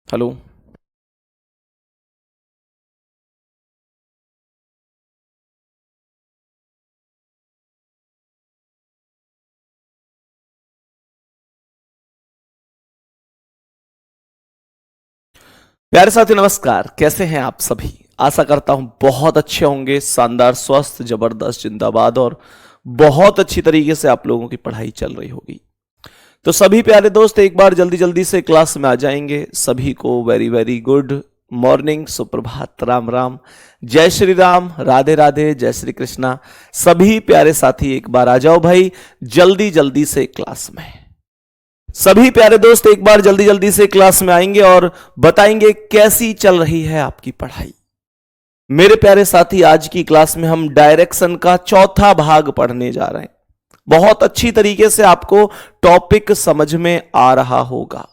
Hello. प्यारे साथी नमस्कार, कैसे हैं आप सभी। आशा करता हूं बहुत अच्छे होंगे, शानदार, स्वस्थ, जबरदस्त, जिंदाबाद और बहुत अच्छी तरीके से आप लोगों की पढ़ाई चल रही होगी। तो सभी प्यारे दोस्त एक बार जल्दी जल्दी से क्लास में आ जाएंगे। सभी को वेरी वेरी गुड मॉर्निंग, सुप्रभात, राम राम, जय श्री राम, राधे राधे, जय श्री कृष्णा। सभी प्यारे साथी एक बार आ जाओ भाई जल्दी जल्दी से क्लास में। सभी प्यारे दोस्त एक बार जल्दी जल्दी से क्लास में आएंगे और बताएंगे कैसी चल रही है आपकी पढ़ाई। मेरे प्यारे साथी, आज की क्लास में हम डायरेक्शन का चौथा भाग पढ़ने जा रहे हैं। बहुत अच्छी तरीके से आपको टॉपिक समझ में आ रहा होगा।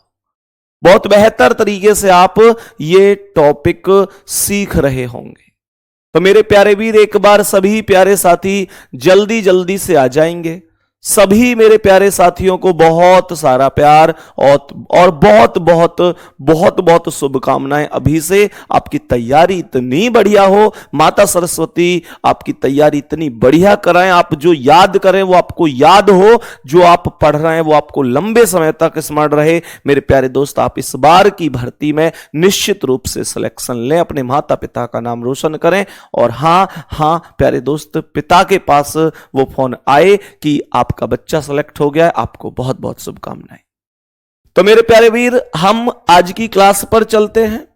बहुत बेहतर तरीके से आप ये टॉपिक सीख रहे होंगे। तो मेरे प्यारे वीर, एक बार सभी प्यारे साथी जल्दी जल्दी से आ जाएंगे। सभी मेरे प्यारे साथियों को बहुत सारा प्यार और बहुत बहुत बहुत बहुत शुभकामनाएं। अभी से आपकी तैयारी इतनी बढ़िया हो, माता सरस्वती आपकी तैयारी इतनी बढ़िया कराएं, आप जो याद करें वो आपको याद हो, जो आप पढ़ रहे हैं वो आपको लंबे समय तक स्मरण रहे। मेरे प्यारे दोस्त, आप इस बार की भर्ती में निश्चित रूप से सिलेक्शन लें, अपने माता पिता का नाम रोशन करें। और हाँ प्यारे दोस्त, पिता के पास वो फोन आए कि आपका बच्चा सेलेक्ट हो गया है, आपको बहुत बहुत शुभकामनाएं। तो मेरे प्यारे वीर, हम आज की क्लास पर चलते हैं।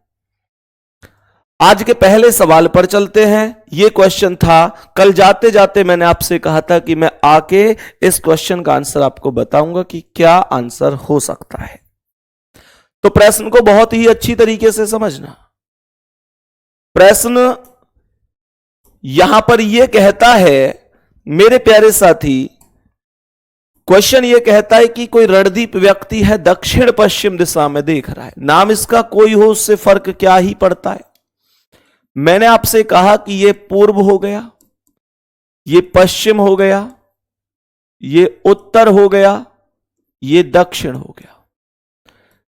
आज के पहले सवाल पर चलते हैं। यह क्वेश्चन था, कल जाते जाते मैंने आपसे कहा था कि मैं आके इस क्वेश्चन का आंसर आपको बताऊंगा कि क्या आंसर हो सकता है। तो प्रश्न को बहुत ही अच्छी तरीके से समझना। प्रश्न यहां पर यह कहता है, मेरे प्यारे साथी, क्वेश्चन ये कहता है कि कोई रणद्वीप व्यक्ति है, दक्षिण पश्चिम दिशा में देख रहा है। नाम इसका कोई हो, उससे फर्क क्या ही पड़ता है। मैंने आपसे कहा कि ये पूर्व हो गया, ये पश्चिम हो गया, ये उत्तर हो गया, ये दक्षिण हो गया।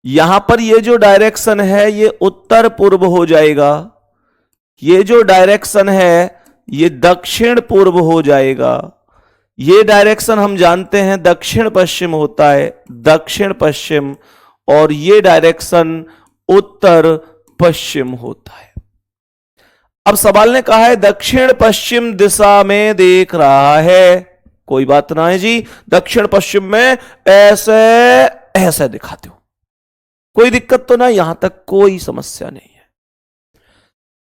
यहां पर ये जो डायरेक्शन है ये उत्तर पूर्व हो जाएगा, ये जो डायरेक्शन है ये दक्षिण पूर्व हो जाएगा। ये डायरेक्शन हम जानते हैं दक्षिण पश्चिम होता है, दक्षिण पश्चिम, और ये डायरेक्शन उत्तर पश्चिम होता है। अब सवाल ने कहा है दक्षिण पश्चिम दिशा में देख रहा है। कोई बात ना है जी, दक्षिण पश्चिम में ऐसे ऐसे दिखाते हो, कोई दिक्कत तो ना, यहां तक कोई समस्या नहीं है।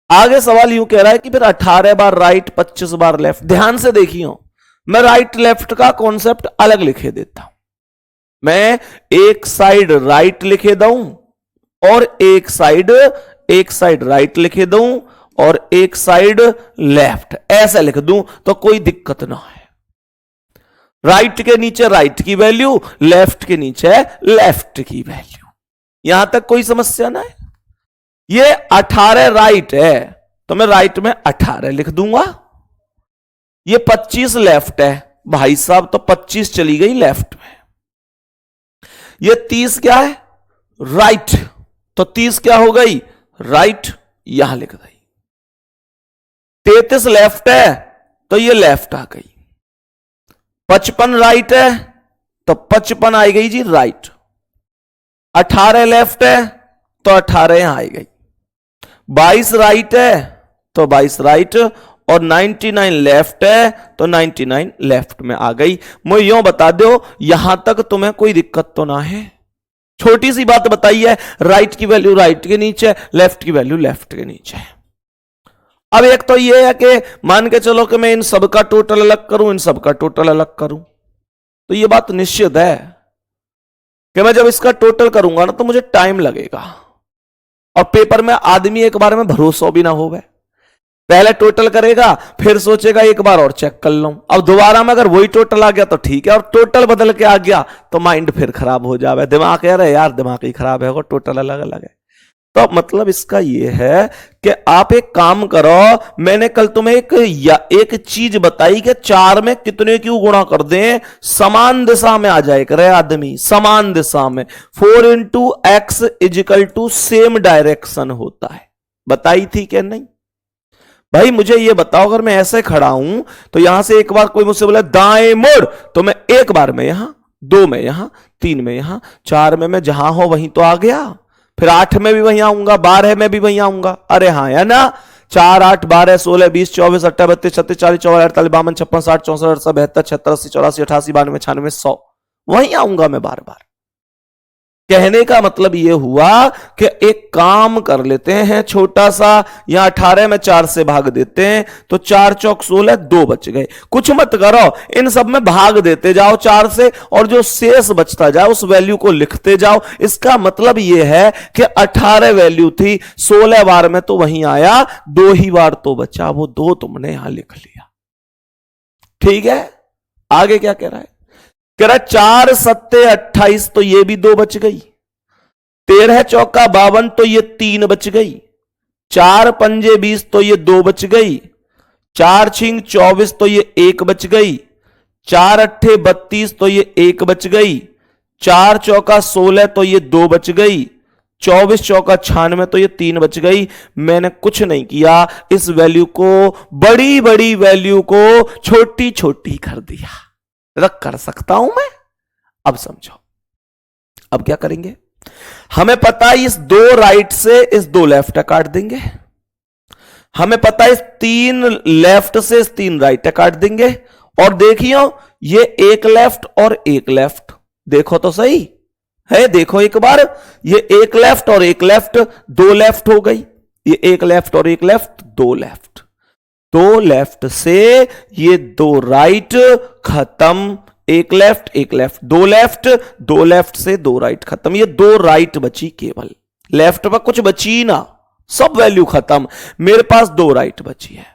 आगे सवाल यूं कह रहा है कि फिर 18 बार राइट, 25 बार लेफ्ट। ध्यान से देखियो, मैं राइट लेफ्ट का कॉन्सेप्ट अलग लिखे देता हूं। मैं एक साइड राइट लिखे दूं और एक साइड राइट लिखे दूं और एक साइड लेफ्ट, ऐसा लिख दूं तो कोई दिक्कत ना है। राइट के नीचे राइट की वैल्यू, लेफ्ट के नीचे लेफ्ट की वैल्यू, यहां तक कोई समस्या ना है। ये 18 राइट है तो मैं राइट में 18 लिख दूंगा। ये 25 लेफ्ट है भाई साहब, तो 25 चली गई लेफ्ट में। ये 30 क्या है, राइट, तो 30 क्या हो गई, राइट, यहां लिख दी। 33 लेफ्ट है तो ये लेफ्ट आ गई। 55 राइट है तो 55 आ गई जी राइट। 18 लेफ्ट है तो 18 यहां आ गई। 22 राइट है तो 22 राइट, और 99 लेफ्ट है तो 99 लेफ्ट में आ गई। मुझे यूं बता दो, यहां तक तुम्हें कोई दिक्कत तो ना है। छोटी सी बात बताई है, राइट की वैल्यू राइट के नीचे, लेफ्ट की वैल्यू लेफ्ट के नीचे। अब एक तो यह है कि मान के चलो कि मैं इन सब का टोटल अलग करूं, इन सब का टोटल अलग करूं, तो यह बात निश्चित है कि मैं जब इसका टोटल करूंगा ना तो मुझे टाइम लगेगा, और पेपर में आदमी एक बार में भरोसा भी ना होगा। पहले टोटल करेगा, फिर सोचेगा एक बार और चेक कर लूं। अब दोबारा में अगर वही टोटल आ गया तो ठीक है, और टोटल बदल के आ गया तो माइंड फिर खराब हो जाए, दिमाग कह रहे यार दिमाग ही खराब है, टोटल अलग अलग है। तो मतलब इसका यह है कि आप एक काम करो, मैंने कल तुम्हें एक चीज बताई कि 4 में कितने क्यों गुणा कर दें, समान दिशा में आ जाए करे आदमी, समान दिशा में। 4 into x equal to same direction होता है, बताई थी क्या नहीं? भाई मुझे ये बताओ, अगर मैं ऐसे खड़ा हूं तो यहां से एक बार कोई मुझसे बोला दाएं मुड़, तो मैं एक बार में यहां, 2 में यहां, 3 में यहां, 4 में मैं जहां हो वहीं तो आ गया, फिर 8 में भी वहीं आऊंगा, 12 में भी वहीं आऊंगा। अरे हाँ या ना? 4, 8, 12, 16, 20, 24, 28, 32, 36, 40, 44, 48, 52, 56, 60, 64, 68, 72, 76, 80, 84, 88, 92, 96, 100, वहीं आऊंगा मैं बार बार। कहने का मतलब यह हुआ कि एक काम कर लेते हैं छोटा सा, यहां 18 में 4 से भाग देते हैं तो 4 चौक 16, 2 बच गए। कुछ मत करो, इन सब में भाग देते जाओ 4 से, और जो शेष बचता जाए उस वैल्यू को लिखते जाओ। इसका मतलब यह है कि 18 वैल्यू थी, 16 बार में तो वहीं आया, 2 ही बार तो बचा, वो 2 तुमने यहां लिख लिया। ठीक है, आगे क्या कह रहा है? कह रहा 4 सत्ते 28, तो ये भी 2 बच गई। 13 चौका 52, तो ये 3 बच गई। 4 पंजे 20, तो ये 2 बच गई। 4 छिंग 24, तो ये 1 बच गई। 4 अट्ठे 32, तो ये 1 बच गई। 4 चौका 16, तो ये 2 बच गई। 24 चौका 96, तो ये 3 बच गई। मैंने कुछ नहीं किया, इस वैल्यू को, बड़ी बड़ी वैल्यू को छोटी छोटी कर दिया। रख कर सकता हूं मैं? अब समझो, अब क्या करेंगे? हमें पता है इस 2 राइट से इस 2 लेफ्ट काट देंगे, हमें पता है इस 3 लेफ्ट से इस 3 राइट काट देंगे, और देखियो ये 1 लेफ्ट और 1 लेफ्ट, देखो तो सही है, देखो एक बार, ये 1 लेफ्ट और 1 लेफ्ट, 2 लेफ्ट हो गई, ये 1 लेफ्ट और 1 लेफ्ट, 2 लेफ्ट, 2 लेफ्ट से ये 2 राइट खत्म, 1 लेफ्ट 1 लेफ्ट, 2 लेफ्ट, 2 लेफ्ट से 2 राइट खत्म, ये 2 राइट बची, केवल लेफ्ट पर कुछ बची ना, सब वैल्यू खत्म, मेरे पास 2 राइट बची है।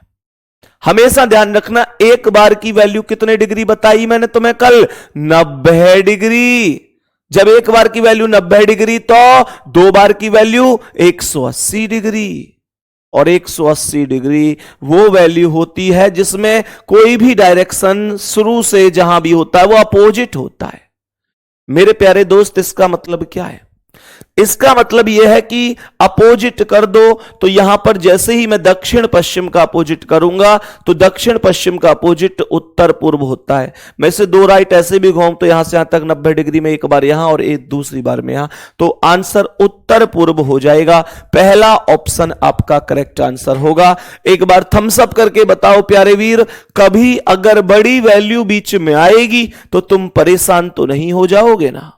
हमेशा ध्यान रखना, एक बार की वैल्यू कितने डिग्री बताई मैंने तुम्हें कल? 90 डिग्री। जब एक बार की वैल्यू 90 डिग्री तो 2 बार की वैल्यू 180 डिग्री, और 180 डिग्री वो वैल्यू होती है जिसमें कोई भी डायरेक्शन शुरू से जहां भी होता है वो अपोजिट होता है। मेरे प्यारे दोस्त, इसका मतलब क्या है? इसका मतलब यह है कि अपोजिट कर दो, तो यहां पर जैसे ही मैं दक्षिण पश्चिम का अपोजिट करूंगा तो दक्षिण पश्चिम का अपोजिट उत्तर पूर्व होता है। मैं इसे 2 राइट ऐसे भी घूम तो यहां से यहां तक 90 डिग्री में, एक बार यहां और एक दूसरी बार में यहां, तो आंसर उत्तर पूर्व हो जाएगा। पहला ऑप्शन आपका करेक्ट आंसर होगा। एक बार थम्स अप करके बताओ प्यारे वीर, कभी अगर बड़ी वैल्यू बीच में आएगी तो तुम परेशान तो नहीं हो जाओगे ना?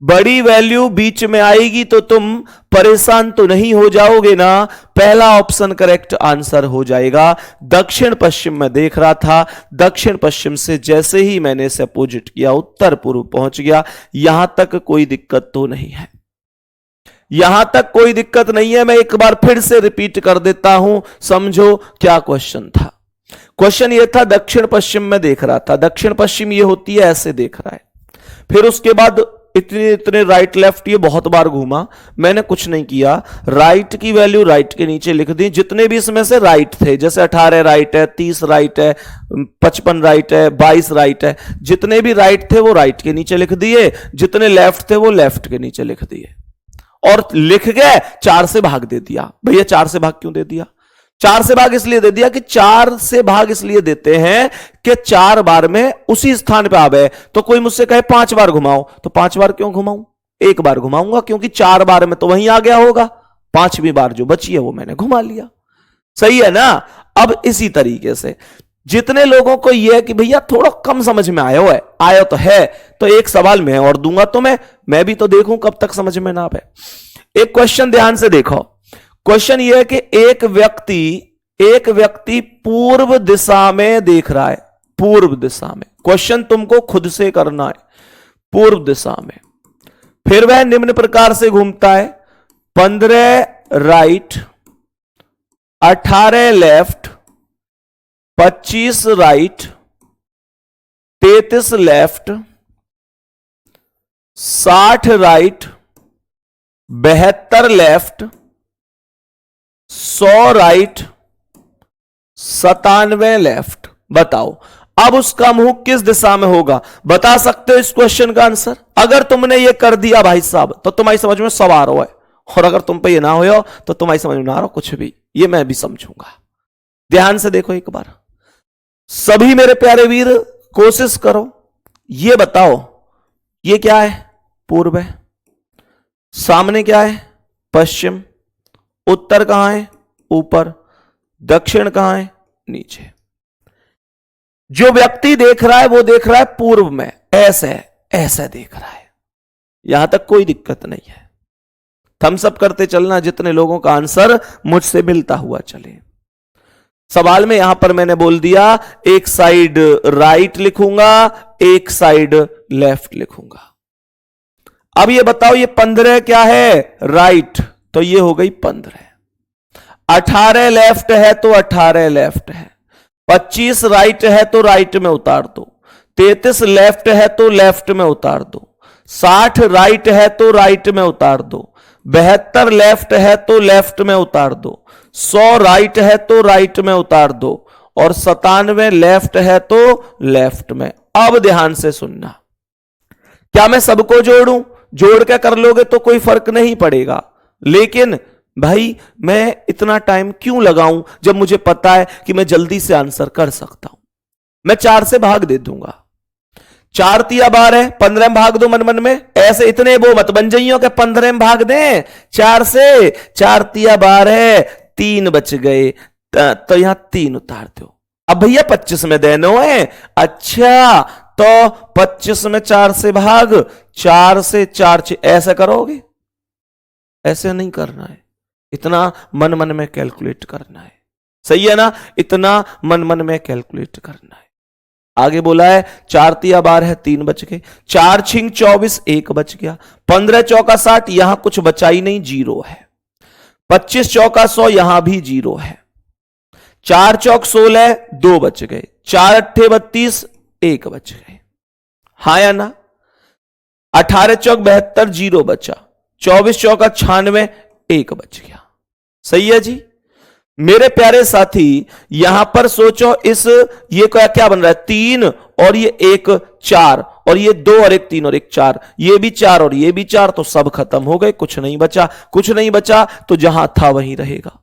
बड़ी वैल्यू बीच में आएगी तो तुम परेशान तो नहीं हो जाओगे ना? पहला ऑप्शन करेक्ट आंसर हो जाएगा। दक्षिण पश्चिम में देख रहा था, दक्षिण पश्चिम से जैसे ही मैंने इसे अपोजिट किया उत्तर पूर्व पहुंच गया। यहां तक कोई दिक्कत तो नहीं है, यहां तक कोई दिक्कत नहीं है। मैं एक बार फिर से रिपीट कर देता हूं, समझो क्या क्वेश्चन था। क्वेश्चन ये था, दक्षिण पश्चिम में देख रहा था, दक्षिण पश्चिम ये होती है, ऐसे देख रहा है, फिर उसके बाद इतने राइट लेफ्ट ये बहुत बार घूमा, मैंने कुछ नहीं किया, राइट की वैल्यू राइट के नीचे लिख दी, जितने भी इसमें से राइट थे, जैसे 18 राइट है, 30 राइट है, 55 राइट है, 22 राइट है, जितने भी राइट थे वो राइट के नीचे लिख दिए, जितने लेफ्ट थे वो लेफ्ट के नीचे लिख दिए, और लिख गए 4 से भाग दे दिया। भैया 4 से भाग क्यों दे दिया? 4 से भाग इसलिए दे दिया कि 4 से भाग इसलिए देते हैं कि 4 बार में उसी स्थान पे आवे। तो कोई मुझसे कहे 5 बार घुमाओ, तो 5 बार क्यों घुमाऊं? 1 बार घुमाऊंगा, क्योंकि 4 बार में तो वहीं आ गया होगा, 5वीं बार जो बची है वो मैंने घुमा लिया। सही है ना? अब इसी तरीके से जितने लोगों को यह है कि भैया थोड़ा कम समझ में आया तो है, तो एक सवाल मैं और दूंगा तुम्हें, मैं भी तो देखूं कब तक समझ में ना आए। एक क्वेश्चन ध्यान से देखो। क्वेश्चन यह है कि एक व्यक्ति पूर्व दिशा में देख रहा है, पूर्व दिशा में। क्वेश्चन तुमको खुद से करना है, पूर्व दिशा में। फिर वह निम्न प्रकार से घूमता है, 15 right, 18 left, 25 right, 33 left, 60 right, 72 left, 100 right, 97 left. बताओ अब उसका मुंह किस दिशा में होगा? बता सकते हो इस क्वेश्चन का आंसर? अगर तुमने ये कर दिया भाई साहब तो तुम्हारी समझ में सब आ रहा है, और अगर तुम पे ये ना हो तो तुम्हारी समझ में ना आ रहा कुछ भी, ये मैं भी समझूंगा। ध्यान से देखो एक बार सभी मेरे प्यारे वीर, कोशिश करो। ये बताओ ये क्या है? पूर्व है। सामने क्या है? पश्चिम। उत्तर कहां है? ऊपर। दक्षिण कहां है? नीचे। जो व्यक्ति देख रहा है वो देख रहा है पूर्व में, ऐसे ऐसे देख रहा है। यहां तक कोई दिक्कत नहीं है। थम्स अप करते चलना जितने लोगों का आंसर मुझसे मिलता हुआ चले। सवाल में यहां पर मैंने बोल दिया एक साइड राइट लिखूंगा, एक साइड लेफ्ट लिखूंगा। अब ये बताओ ये 15 क्या है? राइट, तो ये हो गई 15। 18 लेफ्ट है तो 18 लेफ्ट है। 25 राइट है तो राइट में उतार दो। 33 लेफ्ट है तो लेफ्ट में उतार दो। 60 राइट है तो राइट में उतार दो। 72 लेफ्ट है तो लेफ्ट में उतार दो। 100 राइट है तो राइट में उतार दो। और 97 लेफ्ट है तो लेफ्ट में। अब ध्यान से सुनना, क्या मैं सबको जोड़ूं? जोड़ के कर लोगे तो कोई फर्क नहीं पड़ेगा, लेकिन भाई मैं इतना टाइम क्यों लगाऊं जब मुझे पता है कि मैं जल्दी से आंसर कर सकता हूं। मैं 4 से भाग दे दूंगा। 4 तिया 12 है, 15 में भाग दो मन मन में। ऐसे इतने वो मत बन जाइयो कि 15 में भाग दें 4 से। 4 तिया 12, 3 बच गए, तो यहां 3 उतार दो। अब भैया 25 में देनो है। अच्छा, तो 25 में 4 से भाग, 4 से 4 ऐसे करोगे? ऐसे नहीं करना है, इतना मन मन में कैलकुलेट करना है। सही है ना? इतना मन मन में कैलकुलेट करना है। आगे बोला है 4 तिया 12 है, 3 बच गए। 4 छिंग 24, 1 बच गया। 15 चौका 60, यहां कुछ बचा ही नहीं, 0 है। 25 चौका 100, यहां भी 0 है। 4 चौक 16, 2 बच गए। 4 अट्ठे 32, 1 बच गए। हाँ या ना? 18 चौक 72, 0 बचा। 24 चौका 96, 1 बच गया। सही है जी मेरे प्यारे साथी। यहां पर सोचो, इस ये क्या बन रहा है? 3 और ये 1 4, और ये 2 और 1 3 और 1 4, ये भी 4 और ये भी 4, तो सब खत्म हो गए, कुछ नहीं बचा। कुछ नहीं बचा तो जहां था वहीं रहेगा।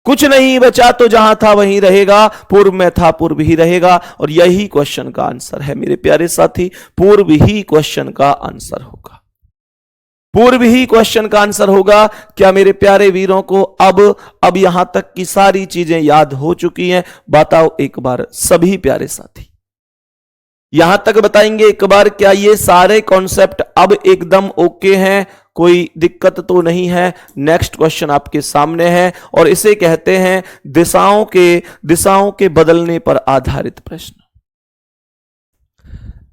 कुछ नहीं बचा तो जहां था वहीं रहेगा। पूर्व में था पूर्व ही रहेगा। और यही क्वेश्चन का आंसर है मेरे प्यारे साथी। पूर्व ही क्वेश्चन का आंसर होगा। पूर्व ही क्वेश्चन का आंसर होगा। क्या मेरे प्यारे वीरों को अब यहां तक की सारी चीजें याद हो चुकी हैं? बताओ एक बार सभी प्यारे साथी, यहां तक बताएंगे एक बार, क्या ये सारे कॉन्सेप्ट अब एकदम ओके हैं? कोई दिक्कत तो नहीं है? नेक्स्ट क्वेश्चन आपके सामने है और इसे कहते हैं दिशाओं के बदलने पर आधारित प्रश्न।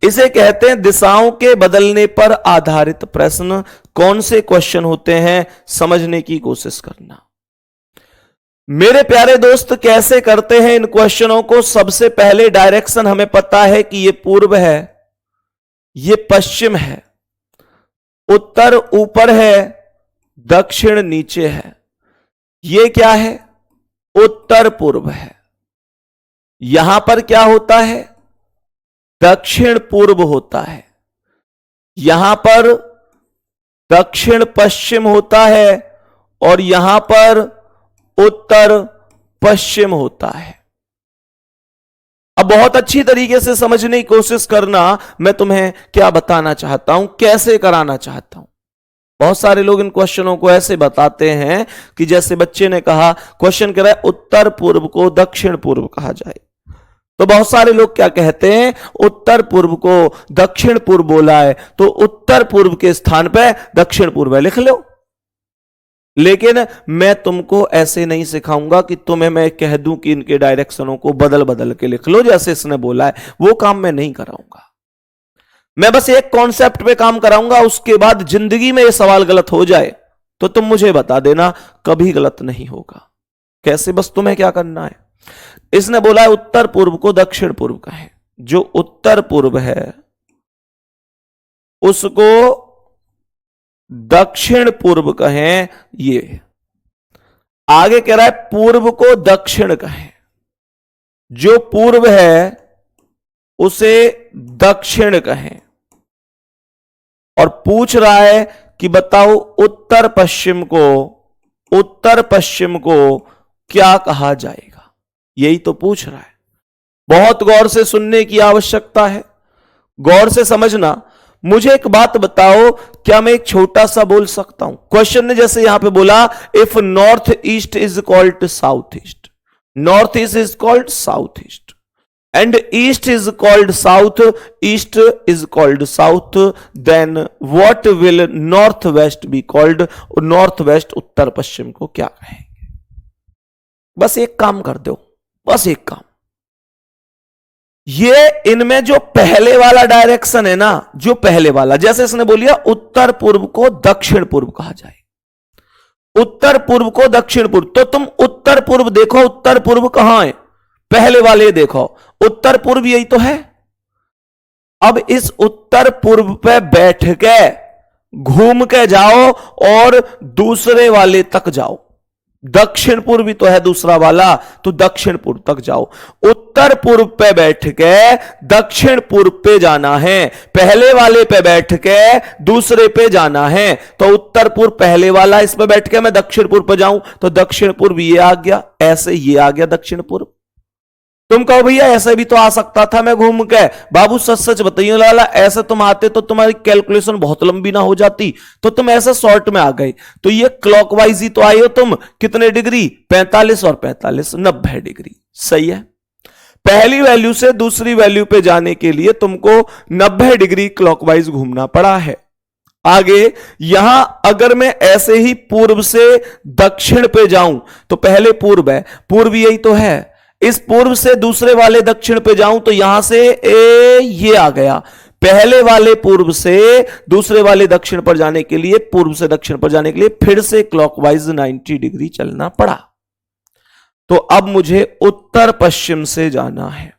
इसे कहते हैं दिशाओं के बदलने पर आधारित प्रश्न। कौन से क्वेश्चन होते हैं समझने की कोशिश करना। मेरे प्यारे दोस्त कैसे करते हैं इन क्वेश्चनों को? सबसे पहले डायरेक्शन हमें पता है कि ये पूर्व है, ये पश्चिम है, उत्तर ऊपर है, दक्षिण नीचे है। ये क्या है? उत्तर पूर्व है। यहां पर क्या होता है? दक्षिण पूर्व होता है। यहां पर दक्षिण पश्चिम होता है और यहां पर उत्तर पश्चिम होता है। अब बहुत अच्छी तरीके से समझने की कोशिश करना। मैं तुम्हें क्या बताना चाहता हूं, कैसे कराना चाहता हूं। बहुत सारे लोग इन क्वेश्चनों को ऐसे बताते हैं कि जैसे बच्चे ने कहा, क्वेश्चन कह रहा है उत्तर पूर्व को दक्षिण पूर्व कहा जाए, तो बहुत सारे लोग क्या कहते हैं, उत्तर पूर्व को दक्षिण पूर्व बोला है तो उत्तर पूर्व के स्थान पर दक्षिण पूर्व लिख लो। लेकिन मैं तुमको ऐसे नहीं सिखाऊंगा कि तुम्हें मैं कह दूं कि इनके डायरेक्शनों को बदल बदल के लिख लो जैसे इसने बोला है। वो काम मैं नहीं कराऊंगा। मैं बस एक कॉन्सेप्ट पे काम कराऊंगा। उसके बाद जिंदगी में ये सवाल गलत हो जाए तो तुम मुझे बता देना, कभी गलत नहीं होगा। कैसे? बस तुम्हें क्या करना है, इसने बोला है उत्तर पूर्व को दक्षिण पूर्व कहें। जो उत्तर पूर्व है उसको दक्षिण पूर्व कहें। ये आगे कह रहा है पूर्व को दक्षिण कहें, जो पूर्व है उसे दक्षिण कहें। और पूछ रहा है कि बताओ उत्तर पश्चिम को क्या कहा जाएगा। यही तो पूछ रहा है। बहुत गौर से सुनने की आवश्यकता है, गौर से समझना। मुझे एक बात बताओ, क्या मैं एक छोटा सा बोल सकता हूं? क्वेश्चन ने जैसे यहां पे बोला, if north east is called south east, north east is called south east, and east is called south, east is called south, then what will north west be called? North west उत्तर पश्चिम को क्या कहेंगे? बस एक काम कर दो, बस एक काम। ये इनमें जो पहले वाला डायरेक्शन है ना, जो पहले वाला, जैसे इसने बोलिया उत्तर पूर्व को दक्षिण पूर्व कहा जाए, उत्तर पूर्व को दक्षिण पूर्व, तो तुम उत्तर पूर्व देखो, उत्तर पूर्व कहां है? पहले वाले देखो, उत्तर पूर्व यही तो है। अब इस उत्तर पूर्व पे बैठ के घूम के जाओ और दूसरे वाले तक जाओ। दक्षिण पूर्व भी तो है दूसरा वाला, तो दक्षिण पूर्व तक जाओ। उत्तर पूर्व पे बैठ के दक्षिण पूर्व पे जाना है, पहले वाले पे बैठ के दूसरे पे जाना है। तो उत्तर पूर्व पहले वाला, इस पे बैठ के मैं दक्षिण पूर्व पे जाऊं तो दक्षिण पूर्व ये आ गया, ऐसे ये आ गया दक्षिण पूर्व। तुम कहो भैया ऐसे भी तो आ सकता था मैं घूम के। बाबू सच सच बताइए लाला, ऐसे तुम आते तो तुम्हारी कैलकुलेशन बहुत लंबी ना हो जाती, तो तुम ऐसे शॉर्ट में आ गए। तो ये क्लॉकवाइज ही तो आए हो तुम। कितने डिग्री? 45 और 45 90 डिग्री। सही है। पहली वैल्यू से दूसरी वैल्यू पे जाने के लिए तुमको 90 डिग्री क्लॉकवाइज घूमना पड़ा है। आगे यहां अगर मैं ऐसे ही पूर्व से दक्षिण पे जाऊं तो पहले पूर्व है, पूर्व यही तो है। इस पूर्व से दूसरे वाले दक्षिण पे जाऊं तो यहां से ये आ गया। पहले वाले पूर्व से दूसरे वाले दक्षिण पर जाने के लिए, पूर्व से दक्षिण पर जाने के लिए फिर से क्लॉकवाइज 90 डिग्री चलना पड़ा। तो अब मुझे उत्तर पश्चिम से जाना है।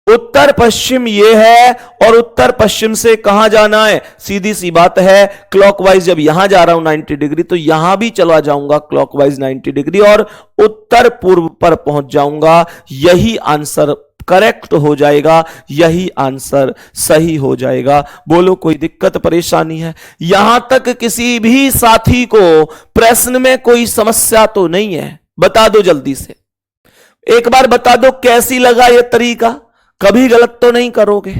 उत्तर पश्चिम ये है, और उत्तर पश्चिम से कहां जाना है? सीधी सी बात है, क्लॉकवाइज जब यहां जा रहा हूं 90 डिग्री, तो यहां भी चला जाऊंगा क्लॉकवाइज 90 डिग्री और उत्तर पूर्व पर पहुंच जाऊंगा। यही आंसर करेक्ट हो जाएगा, यही आंसर सही हो जाएगा। बोलो कोई दिक्कत परेशानी है? यहां तक किसी भी साथी को प्रश्न में कोई समस्या तो नहीं है? बता दो जल्दी से, एक बार बता दो कैसी लगा यह तरीका? कभी गलत तो नहीं करोगे?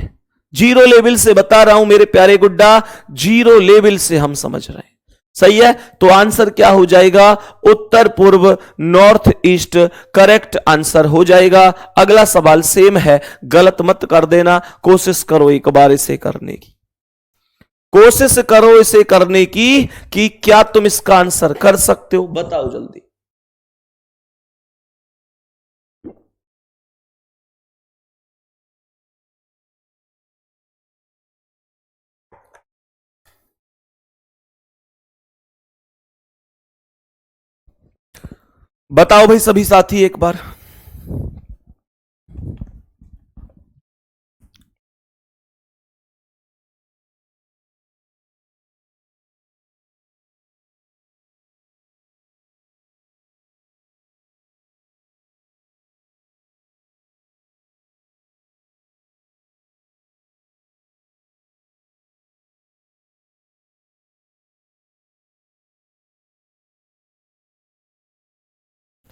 जीरो लेवल से बता रहा हूं मेरे प्यारे गुड्डा, जीरो लेवल से हम समझ रहे हैं। सही है। तो आंसर क्या हो जाएगा? उत्तर पूर्व, नॉर्थ ईस्ट करेक्ट आंसर हो जाएगा। अगला सवाल सेम है, गलत मत कर देना। कोशिश करो एक बार इसे करने की, कोशिश करो इसे करने की कि क्या तुम इसका आंसर कर सकते हो? बताओ जल्दी। बताओ भाई सभी साथी एक बार।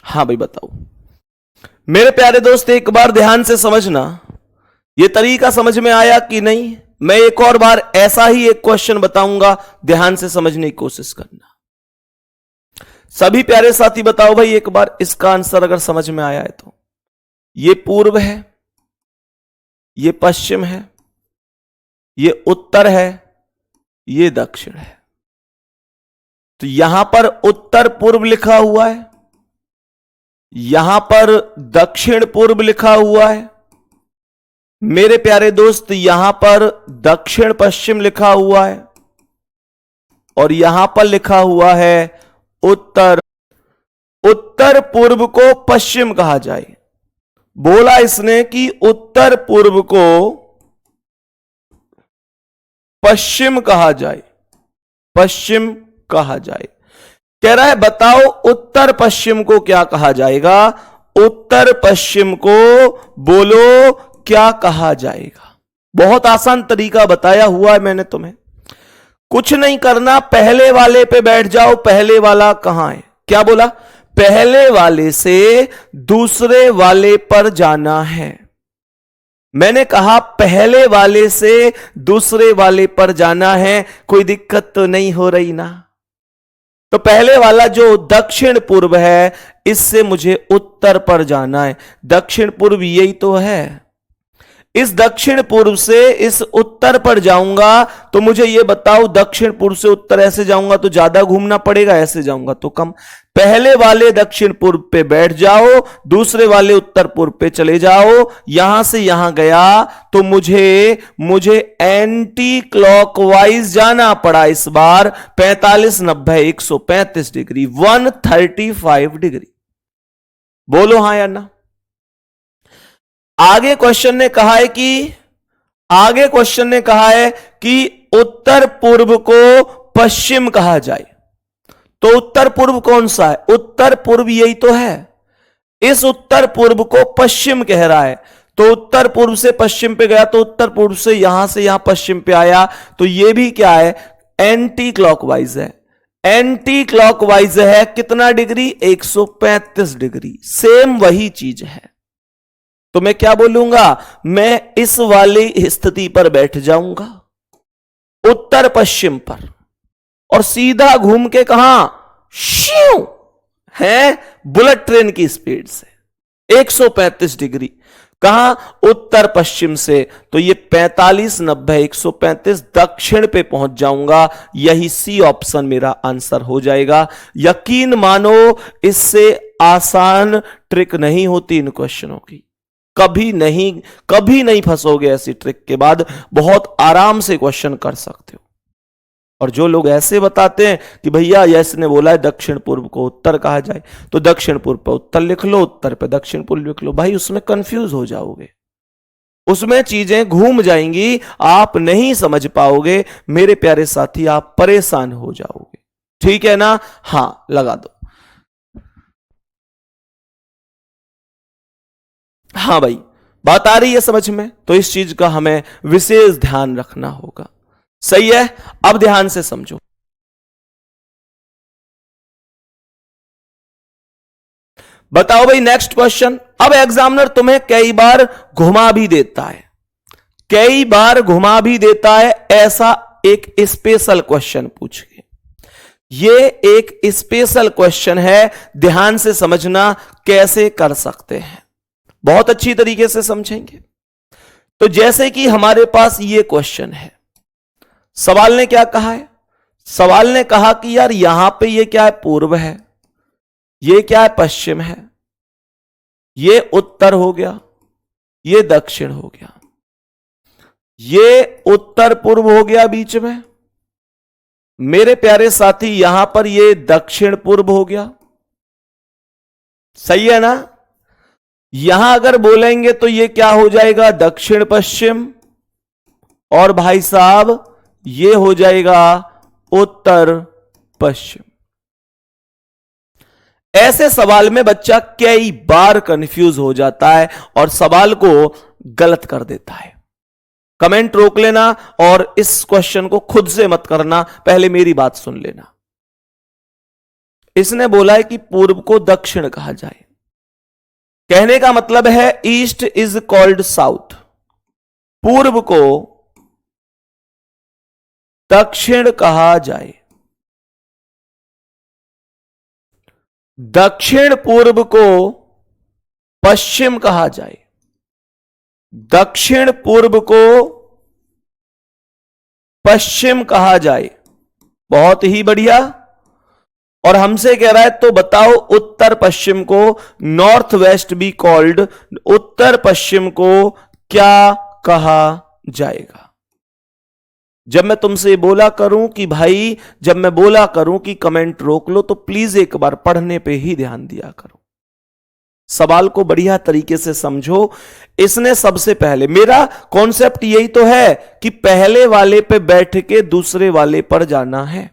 हाँ भाई बताओ। मेरे प्यारे दोस्त एक बार ध्यान से समझना, यह तरीका समझ में आया कि नहीं? मैं एक और बार ऐसा ही एक क्वेश्चन बताऊंगा, ध्यान से समझने की कोशिश करना। सभी प्यारे साथी बताओ भाई एक बार इसका आंसर अगर समझ में आया है तो। ये पूर्व है, ये पश्चिम है, ये उत्तर है, ये दक्षिण है। तो यहां पर उत्तर पूर्व लिखा हुआ है, यहां पर दक्षिण पूर्व लिखा हुआ है। मेरे प्यारे दोस्त यहां पर दक्षिण पश्चिम लिखा हुआ है, और यहां पर लिखा हुआ है उत्तर। उत्तर पूर्व को पश्चिम कहा जाए। बोला इसने कि उत्तर पूर्व को पश्चिम कहा जाए। पश्चिम कहा जाए। कह रहा है बताओ उत्तर पश्चिम को क्या कहा जाएगा, उत्तर पश्चिम को बोलो क्या कहा जाएगा। बहुत आसान तरीका बताया हुआ है मैंने तुम्हें, कुछ नहीं करना, पहले वाले पे बैठ जाओ। पहले वाला कहां है, क्या बोला, पहले वाले से दूसरे वाले पर जाना है। मैंने कहा पहले वाले से दूसरे वाले पर जाना है, कोई दिक्कत तो नहीं हो रही ना। तो पहले वाला जो दक्षिण पूर्व है, इससे मुझे उत्तर पर जाना है। दक्षिण पूर्व यही तो है, इस दक्षिण पूर्व से इस उत्तर पर जाऊंगा तो मुझे यह बताओ, दक्षिण पूर्व से उत्तर ऐसे जाऊंगा तो ज्यादा घूमना पड़ेगा, ऐसे जाऊंगा तो कम। पहले वाले दक्षिण पूर्व पे बैठ जाओ, दूसरे वाले उत्तर पूर्व पे चले जाओ। यहां से यहां गया तो मुझे एंटी क्लॉकवाइज जाना पड़ा इस बार। 45 90 135 डिग्री, 135 डिग्री। बोलो हां या ना। आगे क्वेश्चन ने कहा है कि उत्तर पूर्व को पश्चिम कहा जाए। तो उत्तर पूर्व कौन सा है, उत्तर पूर्व यही तो है। इस उत्तर पूर्व को पश्चिम कह रहा है, तो उत्तर पूर्व से पश्चिम पे गया तो उत्तर पूर्व से यहां पश्चिम पे आया, तो यह भी क्या है, एंटी क्लॉकवाइज है। एंटी क्लॉकवाइज है कितना डिग्री, 135 डिग्री। सेम वही चीज है। तो मैं क्या बोलूंगा, मैं इस वाली स्थिति पर बैठ जाऊंगा, उत्तर पश्चिम पर, और सीधा घूम के कहां, श्यू है बुलेट ट्रेन की स्पीड से 135 डिग्री। कहां, उत्तर पश्चिम से। तो ये 45 90 135 दक्षिण पे पहुंच जाऊंगा। यही सी ऑप्शन मेरा आंसर हो जाएगा। यकीन मानो, इससे आसान ट्रिक नहीं होती इन क्वेश्चनों की। कभी नहीं फंसोगे ऐसी ट्रिक के बाद, बहुत आराम से क्वेश्चन कर सकते हो। और जो लोग ऐसे बताते हैं कि भैया यस ने बोला है दक्षिण पूर्व को उत्तर कहा जाए, तो दक्षिण पूर्व पर उत्तर लिख लो, उत्तर पर दक्षिण पूर्व लिख लो। भाई उसमें कंफ्यूज हो जाओगे, उसमें चीजें घूम जाएंगी, आप नहीं समझ पाओगे मेरे प्यारे साथी, आप परेशान हो जाओगे। ठीक है ना, हां लगा दो। हाँ भाई, बात आ रही है समझ में, तो इस चीज का हमें विशेष ध्यान रखना होगा। सही है, अब ध्यान से समझो। बताओ भाई नेक्स्ट क्वेश्चन। अब एग्जामिनर तुम्हें कई बार घुमा भी देता है, ऐसा एक स्पेशल क्वेश्चन पूछ के। ये एक स्पेशल क्वेश्चन है, ध्यान से समझना कैसे कर सकते हैं, बहुत अच्छी तरीके से समझेंगे। तो जैसे कि हमारे पास ये क्वेश्चन है, सवाल ने क्या कहा है, सवाल ने कहा कि यार यहां पे ये क्या है, पूर्व है, ये क्या है, पश्चिम है, ये उत्तर हो गया, ये दक्षिण हो गया, ये उत्तर पूर्व हो गया बीच में। मेरे प्यारे साथी यहां पर ये दक्षिण पूर्व हो गया। सही है ना। यहां अगर बोलेंगे तो ये क्या हो जाएगा, दक्षिण पश्चिम, और भाई साहब ये हो जाएगा उत्तर पश्चिम। ऐसे सवाल में बच्चा कई बार कंफ्यूज हो जाता है और सवाल को गलत कर देता है। कमेंट रोक लेना और इस क्वेश्चन को खुद से मत करना, पहले मेरी बात सुन लेना। इसने बोला है कि पूर्व को दक्षिण कहा जाए, कहने का मतलब है ईस्ट इज कॉल्ड साउथ, पूर्व को दक्षिण कहा जाए, दक्षिण पूर्व को पश्चिम कहा जाए, दक्षिण पूर्व को पश्चिम कहा जाए। बहुत ही बढ़िया। और हमसे कह रहा है तो बताओ उत्तर पश्चिम को, नॉर्थ वेस्ट बी कॉल्ड, उत्तर पश्चिम को क्या कहा जाएगा। जब मैं तुमसे बोला करूं कि भाई, जब मैं बोला करूं कि कमेंट रोक लो, तो प्लीज एक बार पढ़ने पे ही ध्यान दिया करो, सवाल को बढ़िया तरीके से समझो। इसने सबसे पहले, मेरा कॉन्सेप्ट यही तो है कि पहले वाले पे बैठ के दूसरे वाले पर जाना है।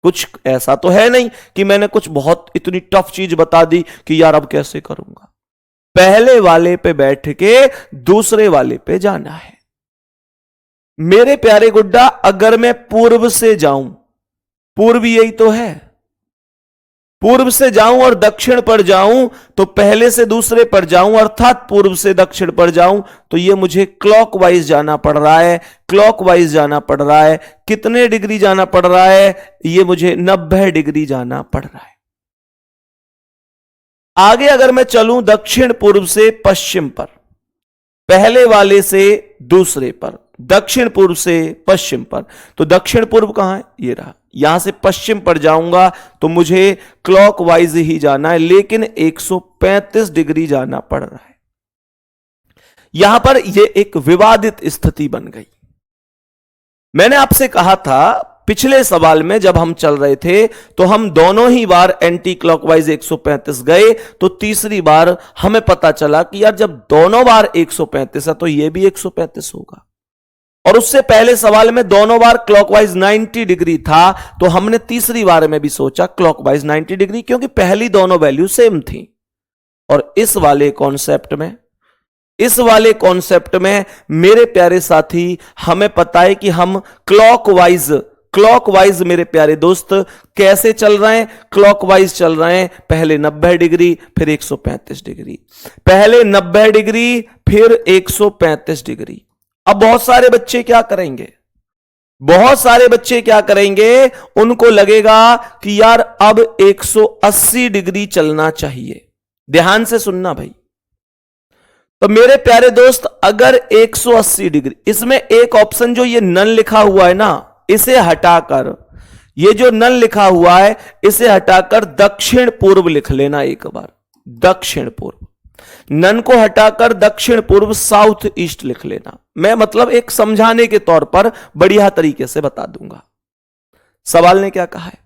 कुछ ऐसा तो है नहीं कि मैंने कुछ बहुत इतनी टफ चीज बता दी कि यार अब कैसे करूंगा। पहले वाले पे बैठ के दूसरे वाले पे जाना है। मेरे प्यारे गुड्डा, अगर मैं पूर्व से जाऊं, पूर्व यही तो है, पूर्व से जाऊं और दक्षिण पर जाऊं तो पहले से दूसरे पर जाऊं, अर्थात पूर्व से दक्षिण पर जाऊं तो ये मुझे क्लॉकवाइज जाना पड़ रहा है। क्लॉकवाइज जाना पड़ रहा है। कितने डिग्री जाना पड़ रहा है? ये मुझे 90 डिग्री जाना पड़ रहा है। आगे अगर मैं चलूं दक्षिण पूर्व से पश्चिम पर, पहले वाले से दूसरे पर, दक्षिण पूर्व से पश्चिम पर, तो दक्षिण पूर्व कहां है? ये रहा। यहां से पश्चिम पर जाऊंगा तो मुझे क्लॉकवाइज ही जाना है, लेकिन 135 डिग्री जाना पड़ रहा है। यहां पर यह एक विवादित स्थिति बन गई। मैंने आपसे कहा था पिछले सवाल में जब हम चल रहे थे तो हम दोनों ही बार एंटी क्लॉकवाइज 135 गए, तो तीसरी बार हमें पता चला कि यार जब दोनों बार 135 है तो यह भी 135 होगा। और उससे पहले सवाल में दोनों बार क्लॉकवाइज 90 डिग्री था, तो हमने तीसरी बार में भी सोचा क्लॉकवाइज 90 डिग्री, क्योंकि पहली दोनों वैल्यू सेम थी। और इस वाले कॉन्सेप्ट में मेरे प्यारे साथी, हमें पता है कि हम क्लॉकवाइज मेरे प्यारे दोस्त कैसे चल रहे हैं? क्लॉकवाइज चल रहे हैं। पहले 90 डिग्री फिर 135 डिग्री, पहले 90 डिग्री फिर 135 डिग्री। अब बहुत सारे बच्चे क्या करेंगे? उनको लगेगा कि यार अब 180 डिग्री चलना चाहिए। ध्यान से सुनना भाई। तो मेरे प्यारे दोस्त, अगर 180 डिग्री, इसमें एक ऑप्शन जो ये नन लिखा हुआ है ना, इसे हटाकर, ये जो नन लिखा हुआ है इसे हटाकर दक्षिण पूर्व लिख लेना एक बार। दक्षिण पूर्व, नन को हटाकर दक्षिण पूर्व, साउथ ईस्ट लिख लेना। मैं मतलब एक समझाने के तौर पर बढ़िया तरीके से बता दूंगा। सवाल ने क्या कहा है?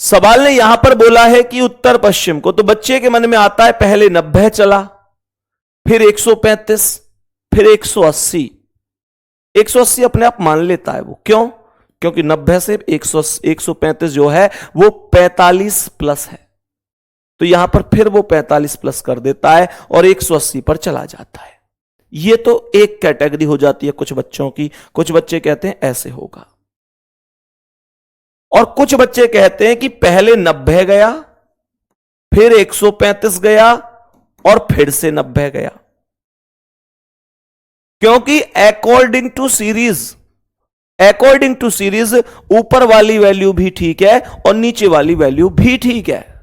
सवाल ने यहां पर बोला है कि उत्तर पश्चिम को, तो बच्चे के मन में आता है पहले 90 चला, फिर 135, फिर 180। 180 अपने आप मान लेता है वो, क्यों? क्योंकि 90 से 135 जो है वो 45 प्लस है, तो यहां पर फिर वो 45 प्लस कर देता है और 180 पर चला जाता है। ये तो एक कैटेगरी हो जाती है कुछ बच्चों की। कुछ बच्चे कहते हैं ऐसे होगा, और कुछ बच्चे कहते हैं कि पहले 90 गया, फिर 135 गया और फिर से 90 गया। क्योंकि अकॉर्डिंग टू सीरीज ऊपर वाली वैल्यू भी ठीक है और नीचे वाली वैल्यू भी ठीक है।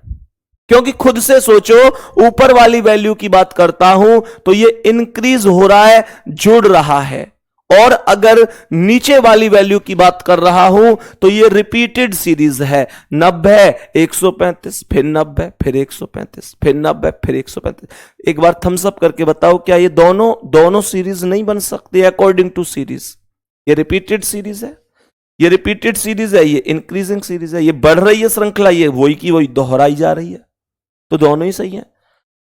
क्योंकि खुद से सोचो, ऊपर वाली वैल्यू की बात करता हूं तो ये इंक्रीज हो रहा है, जुड़ रहा है, और अगर नीचे वाली वैल्यू की बात कर रहा हूं तो ये रिपीटेड सीरीज है। 90, 135, फिर 90, फिर 135, फिर 90, फिर 135। एक बार थम्स अप करके बताओ, क्या ये दोनों सीरीज नहीं बन सकती अकॉर्डिंग टू सीरीज? ये रिपीटेड सीरीज है, ये रिपीटेड सीरीज है, ये इंक्रीजिंग सीरीज है, ये बढ़ रही है श्रृंखला, ये वही की वही दोहराई जा रही है, तो दोनों ही सही है।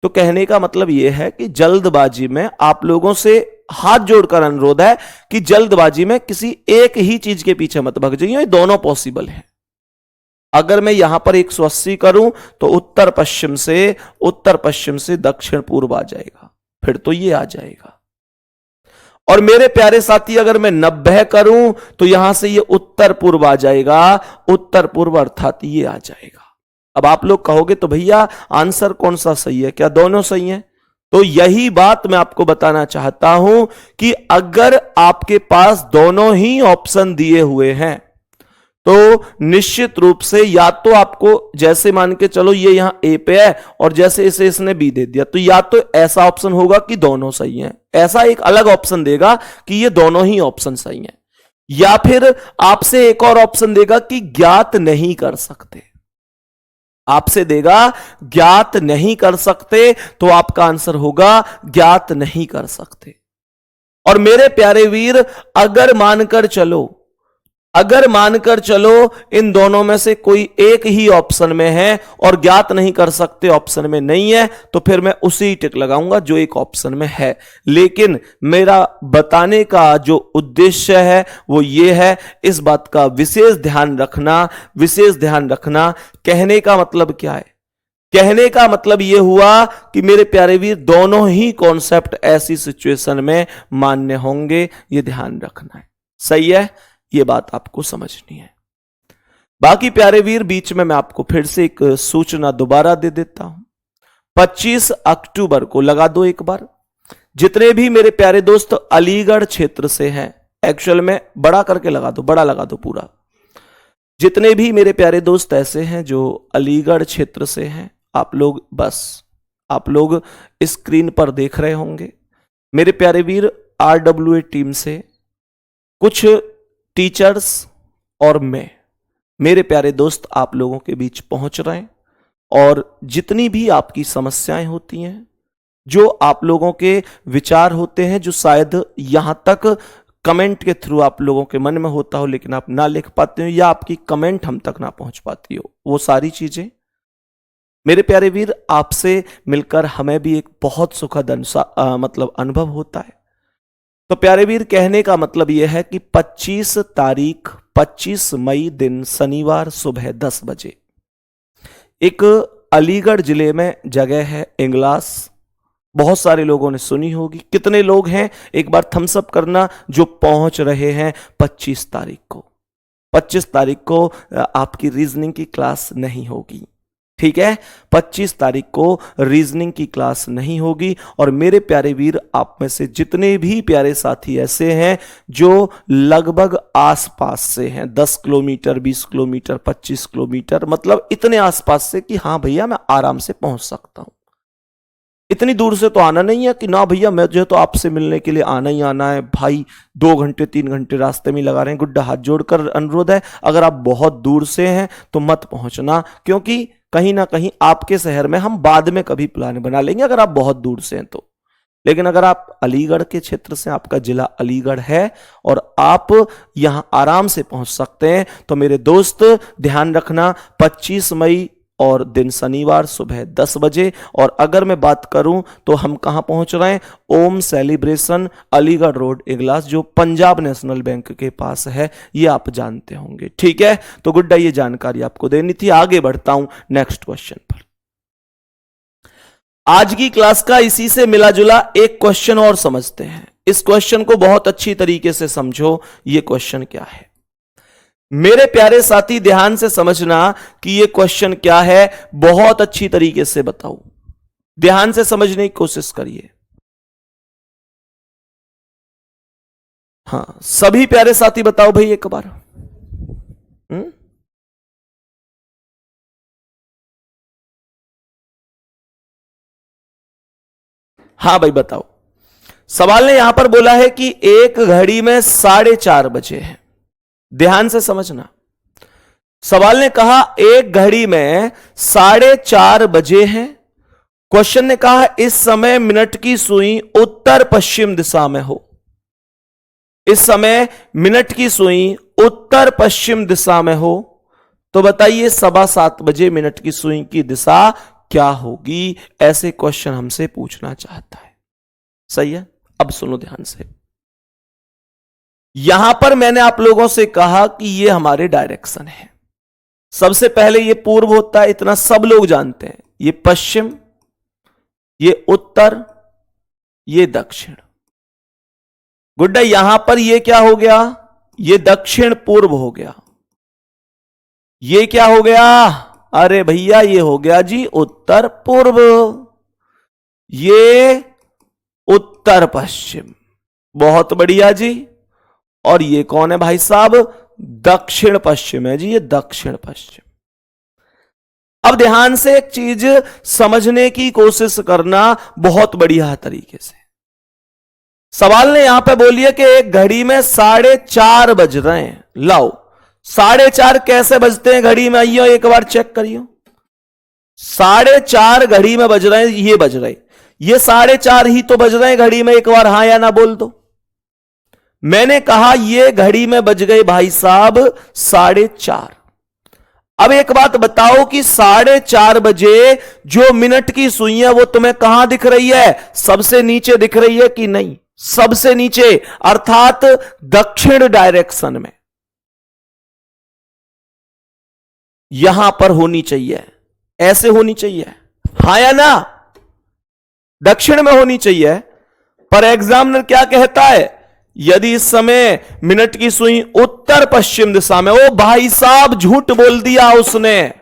तो कहने का मतलब यह है कि जल्दबाजी में आप लोगों से हाथ जोड़कर अनुरोध है कि जल्दबाजी में किसी एक ही चीज के पीछे मत भाग जाइए, ये दोनों पॉसिबल है। अगर मैं यहां पर 180 करूं तो उत्तर पश्चिम से दक्षिण पूर्व आ जाएगा, फिर तो ये आ जाएगा। और मेरे प्यारे साथी, अगर मैं 90 करूं तो यहां से ये उत्तर पूर्व आ जाएगा, उत्तर पूर्व अर्थात ये आ जाएगा। अब आप लोग कहोगे तो भैया आंसर कौन सा सही है? क्या दोनों सही हैं? तो यही बात मैं आपको बताना चाहता हूं कि अगर आपके पास दोनों ही ऑप्शन दिए हुए हैं तो निश्चित रूप से या तो आपको, जैसे मान के चलो ये यहां ए पे है और जैसे इसे इसने बी दे दिया, तो या तो ऐसा ऑप्शन होगा कि दोनों सही हैं, ऐसा एक अलग ऑप्शन देगा कि ये दोनों ही ऑप्शन सही हैं, या फिर आपसे एक और ऑप्शन देगा कि ज्ञात नहीं कर सकते। आपसे देगा ज्ञात नहीं कर सकते, तो आपका आंसर होगा ज्ञात नहीं कर सकते। और मेरे प्यारे वीर, अगर मानकर चलो अगर मानकर चलो इन दोनों में से कोई एक ही ऑप्शन में है और ज्ञात नहीं कर सकते ऑप्शन में नहीं है, तो फिर मैं उसी टिक लगाऊंगा जो एक ऑप्शन में है। लेकिन मेरा बताने का जो उद्देश्य है वो ये है, इस बात का विशेष ध्यान रखना, विशेष ध्यान रखना। कहने का मतलब क्या है? कहने का मतलब यह हुआ कि मेरे प्यारे वीर, दोनों ही कॉन्सेप्ट ऐसी सिचुएशन में मान्य होंगे, यह ध्यान रखना है। सही है, यह बात आपको समझनी है। बाकी प्यारे वीर, बीच में मैं आपको फिर से एक सूचना दोबारा दे देता हूं। 25 अक्टूबर को लगा दो एक बार, जितने भी मेरे प्यारे दोस्त अलीगढ़ क्षेत्र से हैं, एक्चुअल में बड़ा करके लगा दो, बड़ा लगा दो पूरा। जितने भी मेरे प्यारे दोस्त ऐसे हैं जो अलीगढ़ क्षेत्र से हैं, आप लोग स्क्रीन पर देख रहे होंगे। मेरे प्यारे वीर, RWA टीम से कुछ टीचर्स और मैं, मेरे प्यारे दोस्त आप लोगों के बीच पहुंच रहे हैं, और जितनी भी आपकी समस्याएं होती हैं, जो आप लोगों के विचार होते हैं, जो शायद यहां तक कमेंट के थ्रू आप लोगों के मन में होता हो लेकिन आप ना लिख पाते हो, या आपकी कमेंट हम तक ना पहुंच पाती हो, वो सारी चीजें मेरे प्यारे वीर, आपसे मिलकर हमें भी एक बहुत सुखद अनुभव होता है। तो प्यारे वीर, कहने का मतलब यह है कि 25 मई दिन शनिवार सुबह 10 बजे एक अलीगढ़ जिले में जगह है इंगलास। बहुत सारे लोगों ने सुनी होगी। कितने लोग हैं एक बार थम्स अप करना जो पहुंच रहे हैं 25 तारीख को। 25 तारीख को आपकी रीजनिंग की क्लास नहीं होगी, ठीक है? 25 तारीख को रीजनिंग की क्लास नहीं होगी। और मेरे प्यारे वीर, आप में से जितने भी प्यारे साथी ऐसे हैं जो लगभग आसपास से हैं, 10 किलोमीटर, 20 किलोमीटर, 25 किलोमीटर, मतलब इतने आसपास से कि हाँ भैया मैं आराम से पहुंच सकता हूं। इतनी दूर से तो आना नहीं है कि ना भैया मैं जो है तो आपसे मिलने के लिए आना ही आना है भाई, 2 घंटे 3 घंटे रास्ते में लगा रहे हैं। गुड्डा, हाथ जोड़कर अनुरोध है, अगर आप बहुत दूर से हैं तो मत पहुंचना, क्योंकि कहीं ना कहीं आपके शहर में हम बाद में कभी प्लान बना लेंगे अगर आप बहुत दूर से हैं तो। लेकिन अगर आप अलीगढ़ के क्षेत्र से, आपका जिला अलीगढ़ है और आप यहां आराम से पहुंच सकते हैं, तो मेरे दोस्त ध्यान रखना, 25 मई और दिन शनिवार सुबह 10 बजे। और अगर मैं बात करूं तो हम कहां पहुंच रहे हैं? ओम सेलिब्रेशन, अलीगढ़ रोड, इगलास, जो पंजाब नेशनल बैंक के पास है, ये आप जानते होंगे, ठीक है? तो गुड्डा, ये जानकारी आपको देनी थी। आगे बढ़ता हूं नेक्स्ट क्वेश्चन पर। आज की क्लास का इसी से मिला जुला एक क्वेश्चन और समझते हैं। इस क्वेश्चन को बहुत अच्छी तरीके से समझो। ये क्वेश्चन क्या है मेरे प्यारे साथी? ध्यान से समझना कि यह क्वेश्चन क्या है, बहुत अच्छी तरीके से बताऊं। ध्यान से समझने की कोशिश करिए। हां, सभी प्यारे साथी बताओ भाई एक बार। हां भाई बताओ। सवाल ने यहां पर बोला है कि एक घड़ी में 4:30 बजे है। ध्यान से समझना, सवाल ने कहा एक घड़ी में 4:30 बजे हैं। क्वेश्चन ने कहा इस समय मिनट की सुई उत्तर पश्चिम दिशा में हो। इस समय मिनट की सुई उत्तर पश्चिम दिशा में हो, तो बताइए 7:15 बजे मिनट की सुई की दिशा क्या होगी? ऐसे क्वेश्चन हमसे पूछना चाहता है। सही है, अब सुनो ध्यान से। यहां पर मैंने आप लोगों से कहा कि ये हमारे डायरेक्शन है। सबसे पहले ये पूर्व होता है, इतना सब लोग जानते हैं। ये पश्चिम, ये उत्तर, ये दक्षिण। गुड्डा, यहां पर ये क्या हो गया? ये दक्षिण पूर्व हो गया। ये क्या हो गया? अरे भैया ये हो गया जी उत्तर पूर्व, ये उत्तर पश्चिम। बहुत बढ़िया जी। और ये कौन है भाई साहब? दक्षिण पश्चिम है जी, ये दक्षिण पश्चिम। अब ध्यान से एक चीज समझने की कोशिश करना बहुत बढ़िया तरीके से। सवाल ने यहां पे बोलिए कि एक घड़ी में 4:30 बज रहे हैं। लाओ, 4:30 कैसे बजते हैं घड़ी में? आइयो एक बार चेक करियो। 4:30 घड़ी में बज रहे हैं, ये बज रहे, ये 4:30 ही तो बज रहे हैं घड़ी में। एक बार हां या ना बोल दो। मैंने कहा ये घड़ी में बज गए भाई साहब 4:30। अब एक बात बताओ कि 4:30 बजे जो मिनट की सुई है वो तुम्हें कहां दिख रही है? सबसे नीचे दिख रही है कि नहीं? सबसे नीचे, अर्थात दक्षिण डायरेक्शन में यहां पर होनी चाहिए, ऐसे होनी चाहिए, हां या ना? दक्षिण में होनी चाहिए। पर एग्जामिनर क्या कहता है? यदि इस समय मिनट की सुई उत्तर पश्चिम दिशा में, ओ भाई साहब झूठ बोल दिया उसने।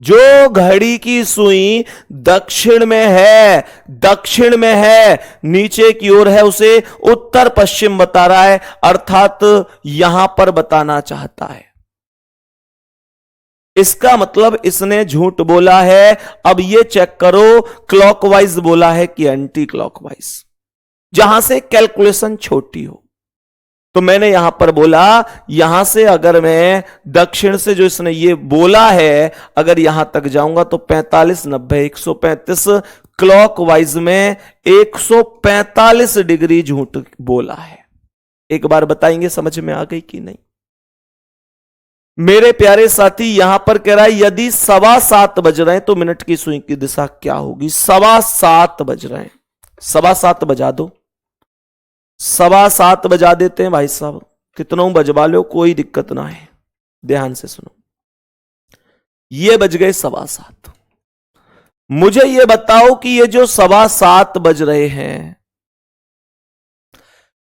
जो घड़ी की सुई दक्षिण में है, दक्षिण में है, नीचे की ओर है, उसे उत्तर पश्चिम बता रहा है, अर्थात यहां पर बताना चाहता है। इसका मतलब इसने झूठ बोला है। अब ये चेक करो क्लॉकवाइज बोला है कि एंटी क्लॉकवाइज, जहां से कैलकुलेशन छोटी हो। तो मैंने यहां पर बोला, यहां से अगर मैं दक्षिण से जो इसने ये बोला है, अगर यहां तक जाऊंगा तो 45, 90, 135, क्लॉकवाइज में 145 डिग्री झूठ बोला है। एक बार बताएंगे समझ में आ गई कि नहीं? मेरे प्यारे साथी, यहां पर कह रहा है यदि 7:15 बज रहे हैं तो मिनट की सुई की दिशा क्या होगी? 7:15 बज रहे हैं, 7:15 बजा दो, 7:15 बजा देते हैं भाई साहब, कितनों बजवा लो, कोई दिक्कत ना है। ध्यान से सुनो, ये बज गए 7:15। मुझे ये बताओ कि ये जो 7:15 बज रहे हैं,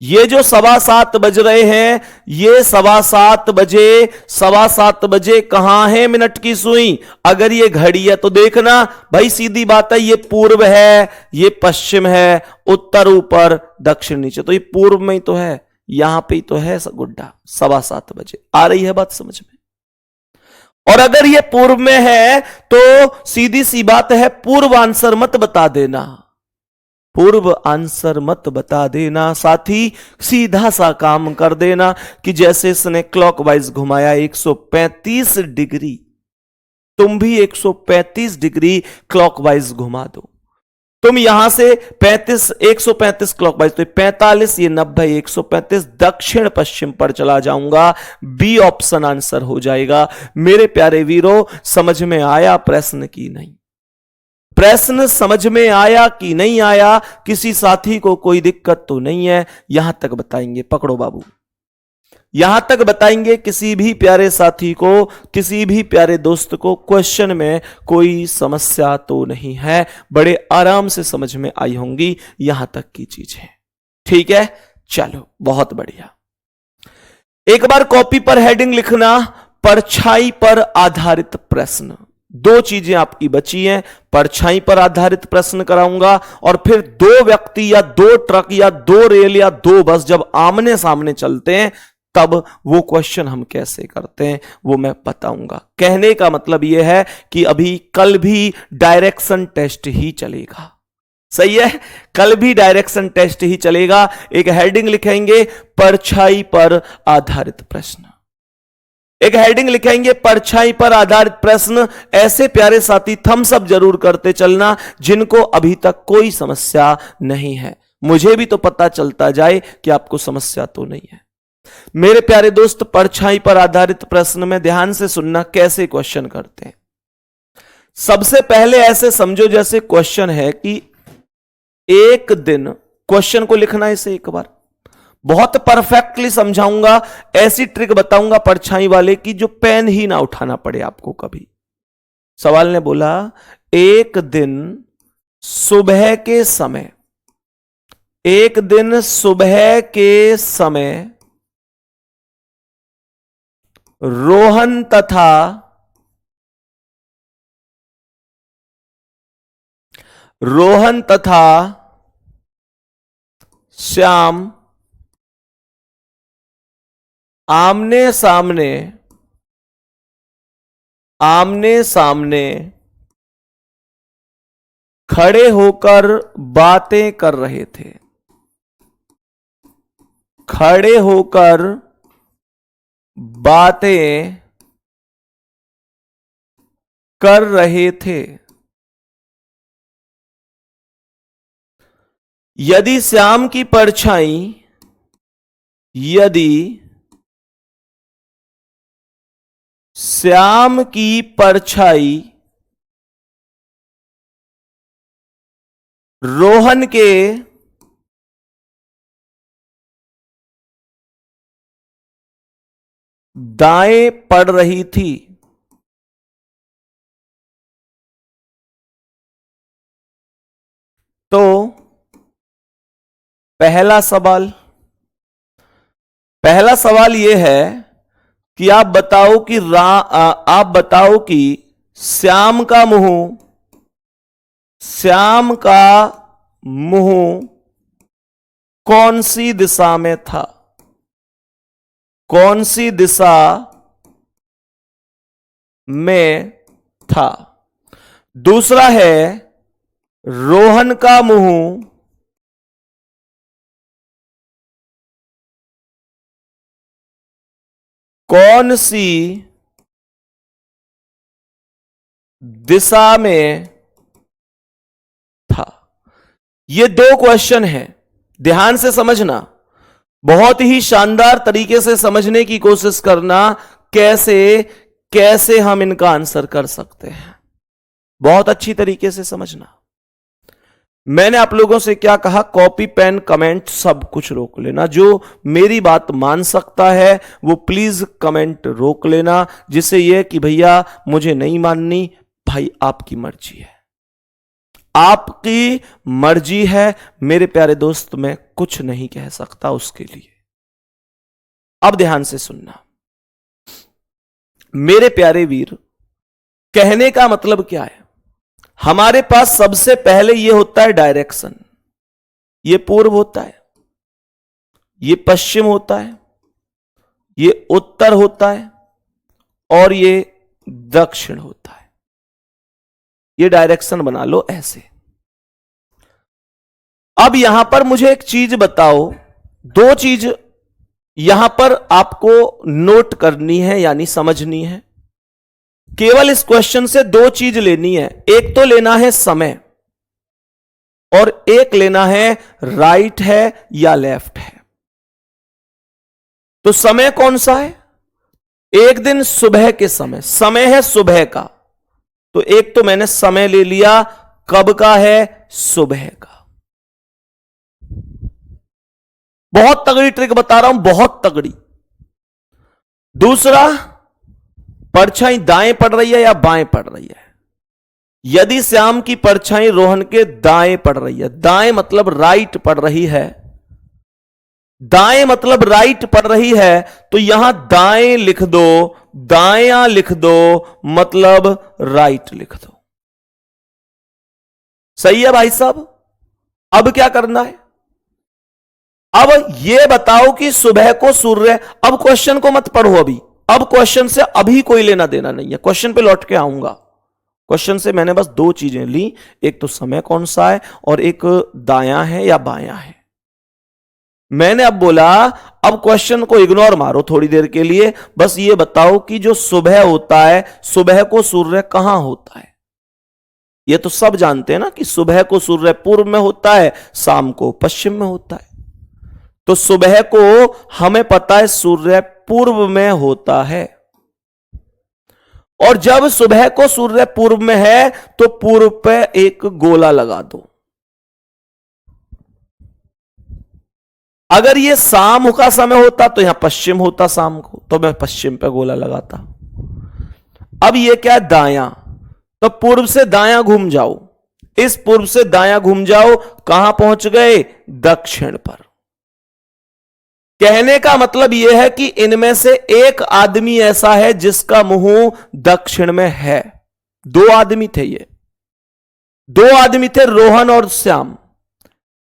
ये जो 7:15 बज रहे हैं, ये 7:15 बजे कहां है मिनट की सुई? अगर ये घड़ी है तो देखना भाई, सीधी बात है, ये पूर्व है, ये पश्चिम है, उत्तर ऊपर, दक्षिण नीचे, तो ये पूर्व में ही तो है, यहां पे ही तो है गुड्डा। 7:15 बजे आ रही है बात समझ में? और अगर ये पूर्व में है तो सीधी सी बात है, पूर्व आंसर मत बता देना, पूर्व आंसर मत बता देना, साथी सीधा सा काम कर देना कि जैसे इसने क्लॉकवाइज घुमाया 135 डिग्री, तुम भी 135 डिग्री क्लॉकवाइज घुमा दो। तुम यहां से 35, 135 क्लॉकवाइज, तो 45, ये 90, 135 दक्षिण पश्चिम पर चला जाऊंगा। बी ऑप्शन आंसर हो जाएगा। मेरे प्यारे वीरों, समझ में आया प्रश्न की नहीं? प्रश्न समझ में आया कि नहीं आया? किसी साथी को कोई दिक्कत तो नहीं है? यहां तक बताएंगे, पकड़ो बाबू, यहां तक बताएंगे। किसी भी प्यारे साथी को, किसी भी प्यारे दोस्त को क्वेश्चन में कोई समस्या तो नहीं है, बड़े आराम से समझ में आई होंगी यहां तक की चीजें। ठीक है, चलो बहुत बढ़िया। एक बार कॉपी पर हेडिंग लिखना, परछाई पर आधारित प्रश्न। दो चीजें आपकी बची हैं, परछाई पर आधारित प्रश्न कराऊंगा, और फिर दो व्यक्ति या दो ट्रक या दो रेल या दो बस जब आमने सामने चलते हैं तब वो क्वेश्चन हम कैसे करते हैं वो मैं बताऊंगा। कहने का मतलब यह है कि अभी कल भी डायरेक्शन टेस्ट ही चलेगा, सही है? कल भी डायरेक्शन टेस्ट ही चलेगा। एक हेडिंग लिखेंगे, परछाई पर आधारित प्रश्न, एक हेडिंग लिखेंगे, परछाई पर आधारित प्रश्न। ऐसे प्यारे साथी थम्स अप जरूर करते चलना जिनको अभी तक कोई समस्या नहीं है, मुझे भी तो पता चलता जाए कि आपको समस्या तो नहीं है। मेरे प्यारे दोस्त, परछाई पर आधारित प्रश्न में ध्यान से सुनना कैसे क्वेश्चन करते हैं। सबसे पहले ऐसे समझो जैसे क्वेश्चन है कि एक दिन, क्वेश्चन को लिखना इसे एक बार बहुत परफेक्टली समझाऊंगा, ऐसी ट्रिक बताऊंगा परछाई वाले की जो पेन ही ना उठाना पड़े आपको कभी। सवाल ने बोला, एक दिन सुबह के समय, एक दिन सुबह के समय रोहन तथा श्याम आमने सामने खड़े होकर बातें कर रहे थे, खड़े होकर बातें कर रहे थे। यदि श्याम की परछाई यदि श्याम की परछाई रोहन के दाएं पड़ रही थी, तो पहला सवाल यह है कि आप बताओ कि श्याम का मुंह कौन सी दिशा में था, कौन सी दिशा में था। दूसरा है रोहन का मुंह कौन सी दिशा में था। ये दो क्वेश्चन हैं, ध्यान से समझना, बहुत ही शानदार तरीके से समझने की कोशिश करना कैसे हम इनका आंसर कर सकते हैं। बहुत अच्छी तरीके से समझना। मैंने आप लोगों से क्या कहा, कॉपी पेन कमेंट सब कुछ रोक लेना। जो मेरी बात मान सकता है वो प्लीज कमेंट रोक लेना, जिससे यह कि भैया मुझे नहीं माननी, भाई आपकी मर्जी है, आपकी मर्जी है मेरे प्यारे दोस्त, मैं कुछ नहीं कह सकता उसके लिए। अब ध्यान से सुनना मेरे प्यारे वीर, कहने का मतलब क्या है। हमारे पास सबसे पहले यह होता है डायरेक्शन, यह पूर्व होता है, यह पश्चिम होता है, यह उत्तर होता है और यह दक्षिण होता है। यह डायरेक्शन बना लो ऐसे। अब यहां पर मुझे एक चीज बताओ, दो चीज यहां पर आपको नोट करनी है यानी समझनी है। केवल इस क्वेश्चन से दो चीज लेनी है, एक तो लेना है समय और एक लेना है राइट है या लेफ्ट है। तो समय कौन सा है, एक दिन सुबह के समय है सुबह का, तो एक तो मैंने समय ले लिया, कब का है, सुबह का। बहुत तगड़ी ट्रिक बता रहा हूं, बहुत तगड़ी। दूसरा, परछाई दाएं पड़ रही है या बाएं पड़ रही है। यदि श्याम की परछाई रोहन के दाएं पड़ रही है, दाएं मतलब राइट पड़ रही है, दाएं मतलब राइट पड़ रही है, तो यहां दाएं लिख दो, दायां लिख दो, मतलब राइट लिख दो। सही है भाई साहब। अब क्या करना है, अब यह बताओ कि सुबह को सूर्य, अब क्वेश्चन को मत पढ़ो अभी, अब क्वेश्चन से अभी कोई लेना देना नहीं है, क्वेश्चन पे लौट के आऊंगा। क्वेश्चन से मैंने बस दो चीजें ली, एक तो समय कौन सा है और एक दायां है या बायां है। मैंने अब बोला अब क्वेश्चन को इग्नोर मारो थोड़ी देर के लिए, बस ये बताओ कि जो सुबह होता है, सुबह को सूर्य कहां होता है। ये तो सब जानते हैं ना कि सुबह को सूर्य पूर्व में होता है, शाम को पश्चिम में होता है। तो सुबह को हमें पता है सूर्य पूर्व में होता है, और जब सुबह को सूर्य पूर्व में है तो पूर्व पे एक गोला लगा दो। अगर ये शाम का समय होता तो यहां पश्चिम होता शाम को, तो मैं पश्चिम पे गोला लगाता। अब ये क्या है, दायां, तो पूर्व से दायां घूम जाओ, इस पूर्व से दायां घूम जाओ, कहां पहुंच गए, दक्षिण पर। कहने का मतलब यह है कि इनमें से एक आदमी ऐसा है जिसका मुंह दक्षिण में है। दो आदमी थे, ये दो आदमी थे, रोहन और श्याम।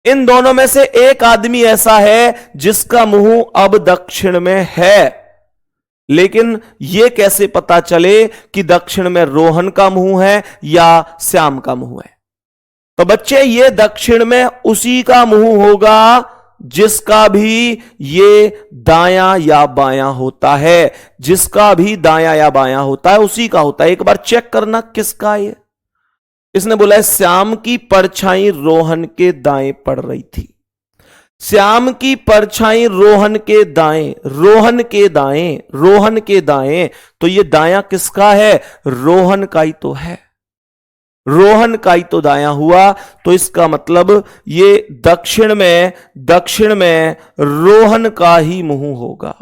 इन दोनों में से एक आदमी ऐसा है जिसका मुंह अब दक्षिण में है, लेकिन यह कैसे पता चले कि दक्षिण में रोहन का मुंह है या श्याम का मुंह है। तो बच्चे ये दक्षिण में उसी का मुंह होगा जिसका भी ये दायां या बायां होता है, जिसका भी दायां या बायां होता है उसी का होता है। एक बार चेक करना किसका ये। इसने बोला है श्याम की परछाई रोहन के दाएं पड़ रही थी। श्याम की परछाई रोहन के दाएं, रोहन के दाएं, रोहन के दाएं, तो ये दायां किसका है? रोहन का ही तो है, रोहन का ही तो दायां हुआ। तो इसका मतलब ये दक्षिण में रोहन का ही मुंह होगा।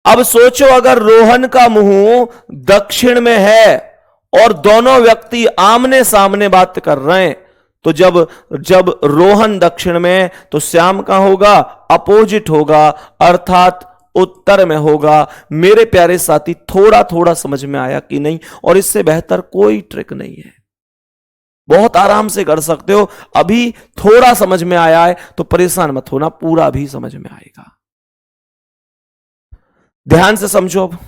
अब सोचो, अगर रोहन का मुंह दक्षिण में है और दोनों व्यक्ति आमने सामने बात कर रहे हैं, तो जब रोहन दक्षिण में तो श्याम कहां होगा? अपोजिट होगा, अर्थात उत्तर में होगा। मेरे प्यारे साथी, थोड़ा थोड़ा समझ में आया कि नहीं? और इससे बेहतर कोई ट्रिक नहीं है, बहुत आराम से कर सकते हो। अभी थोड़ा समझ में आया है तो परेशान मत होना, पूरा भी समझ में आएगा। ध्यान से समझो। अब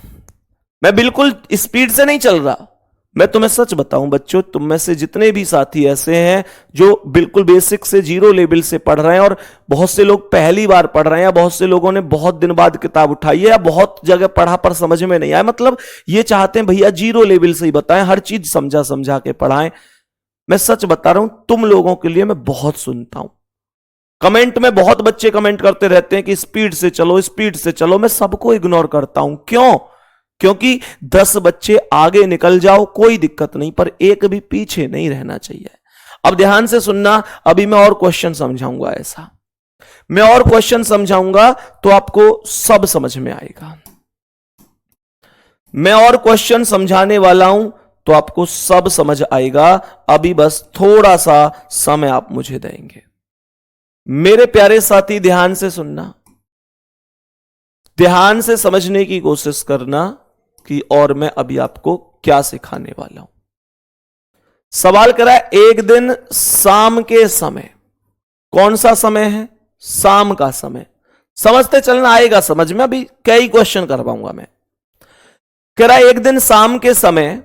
मैं बिल्कुल स्पीड से नहीं चल रहा, मैं तुम्हें सच बताऊं बच्चों, तुम में से जितने भी साथी ऐसे हैं जो बिल्कुल बेसिक से जीरो लेवल से पढ़ रहे हैं, और बहुत से लोग पहली बार पढ़ रहे हैं, या बहुत से लोगों ने बहुत दिन बाद किताब उठाई है, या बहुत जगह पढ़ा पर समझ में नहीं आया, मतलब ये चाहते हैं भैया जीरो लेवल से ही बताएं, हर चीज समझा समझा के पढ़ाएं। मैं सच बता रहा हूं, तुम लोगों के लिए मैं बहुत सुनता हूं। कमेंट में बहुत बच्चे कमेंट करते रहते हैं कि स्पीड से चलो, स्पीड से चलो। मैं सबको इग्नोर करता हूं। क्यों? क्योंकि 10 बच्चे आगे निकल जाओ कोई दिक्कत नहीं, पर एक भी पीछे नहीं रहना चाहिए। अब ध्यान से सुनना, अभी मैं और क्वेश्चन समझाऊंगा। ऐसा मैं और क्वेश्चन समझाऊंगा तो आपको सब समझ में आएगा। मैं और क्वेश्चन समझाने वाला हूं तो आपको सब समझ आएगा। अभी बस थोड़ा सा समय आप मुझे देंगे। मेरे प्यारे साथी, ध्यान से सुनना, ध्यान से समझने की कोशिश करना कि और मैं अभी आपको क्या सिखाने वाला हूं। सवाल करा है, एक दिन शाम के समय, कौन सा समय है? शाम का समय। समझते चलना, आएगा समझ में। अभी कई क्वेश्चन कर पाऊंगा मैं। कह रहा है एक दिन शाम के समय,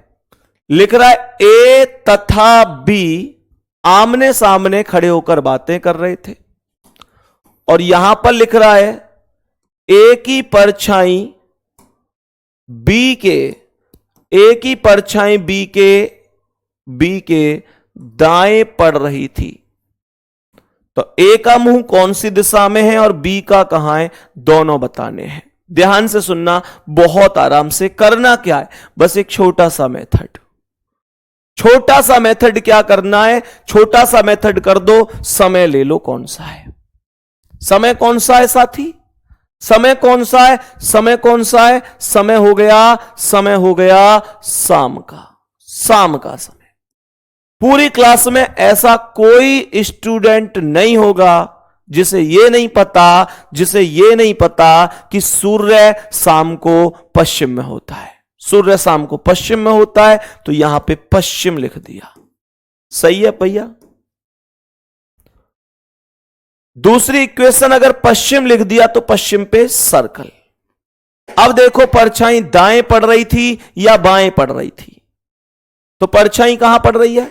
लिख रहा है ए तथा बी आमने सामने खड़े होकर बातें कर रहे थे, और यहां पर लिख रहा है ए की परछाई बी के, ए की परछाई बी के दाएं पड़ रही थी। तो ए का मुंह कौन सी दिशा में है और बी का कहां है, दोनों बताने हैं। ध्यान से सुनना, बहुत आराम से। करना क्या है? बस एक छोटा सा मेथड, छोटा सा मेथड क्या करना है? छोटा सा मेथड कर दो। समय ले लो, कौन सा है? समय कौन सा है साथी? समय कौन सा है? समय कौन सा है? समय हो गया शाम का, शाम का समय। पूरी क्लास में ऐसा कोई स्टूडेंट नहीं होगा जिसे ये नहीं पता कि सूर्य शाम को पश्चिम में होता है। सूर्य शाम को पश्चिम में होता है, तो यहां पे पश्चिम लिख दिया। सही है भैया? दूसरी इक्वेशन, अगर पश्चिम लिख दिया तो पश्चिम पे सर्कल। अब देखो, परछाई दाएं पड़ रही थी या बाएं पड़ रही थी? तो परछाई कहां पड़ रही है?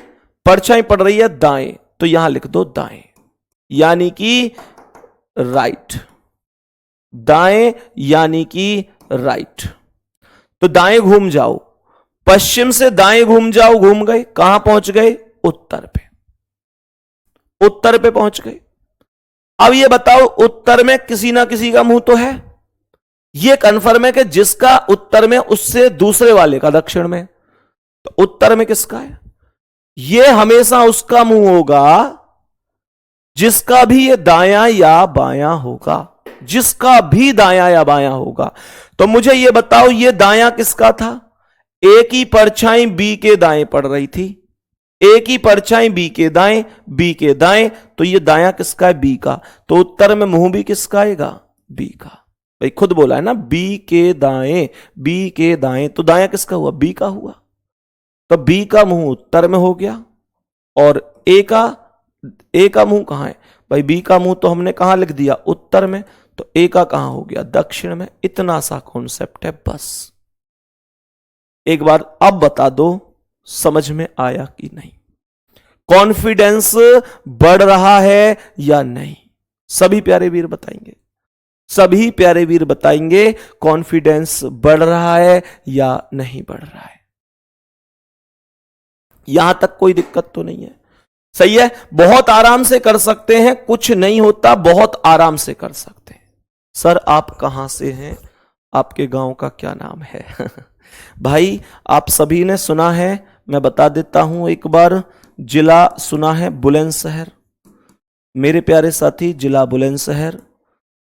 परछाई पड़ रही है दाएं, तो यहां लिख दो दाएं, यानी कि राइट। दाएं यानी कि राइट। तो दाएं घूम जाओ, पश्चिम से दाएं घूम जाओ, घूम गए, कहां पहुंच गए? उत्तर पे, उत्तर पे पहुंच गए। अब ये बताओ, उत्तर में किसी ना किसी का मुंह तो है। ये कंफर्म है कि जिसका उत्तर में, उससे दूसरे वाले का दक्षिण में। तो उत्तर में किसका है? ये हमेशा उसका मुंह होगा जिसका भी ये दायां या बायां होगा, जिसका भी दायां या बायां होगा। तो मुझे ये बताओ, ये दायां किसका था? ए की परछाई बी के दाएं पड़ रही थी, ए की परछाई बी के दाएं, तो ये दायां किसका है? बी का। तो उत्तर में मुंह भी किसका आएगा? बी का। भाई खुद बोला है ना, बी के दाएं, तो दायां किसका हुआ? बी का हुआ। तो बी का मुंह उत्तर में हो गया, और ए का मुंह कहां है? भाई बी का मुंह तो हमने कहां लिख दिया? उत्तर में। तो ए का कहां हो गया? दक्षिण में। इतना सा कॉन्सेप्ट है बस। एक बार अब बता दो, समझ में आया कि नहीं? कॉन्फिडेंस बढ़ रहा है या नहीं? सभी प्यारे वीर बताएंगे, सभी प्यारे वीर बताएंगे कॉन्फिडेंस बढ़ रहा है या नहीं बढ़ रहा है। यहां तक कोई दिक्कत तो नहीं है? सही है, बहुत आराम से कर सकते हैं, कुछ नहीं होता, बहुत आराम से कर सकते हैं। सर आप कहां से हैं, आपके गांव का क्या नाम है? भाई आप सभी ने सुना है, मैं बता देता हूं एक बार, जिला सुना है बुलंदशहर। मेरे प्यारे साथी, जिला बुलंदशहर,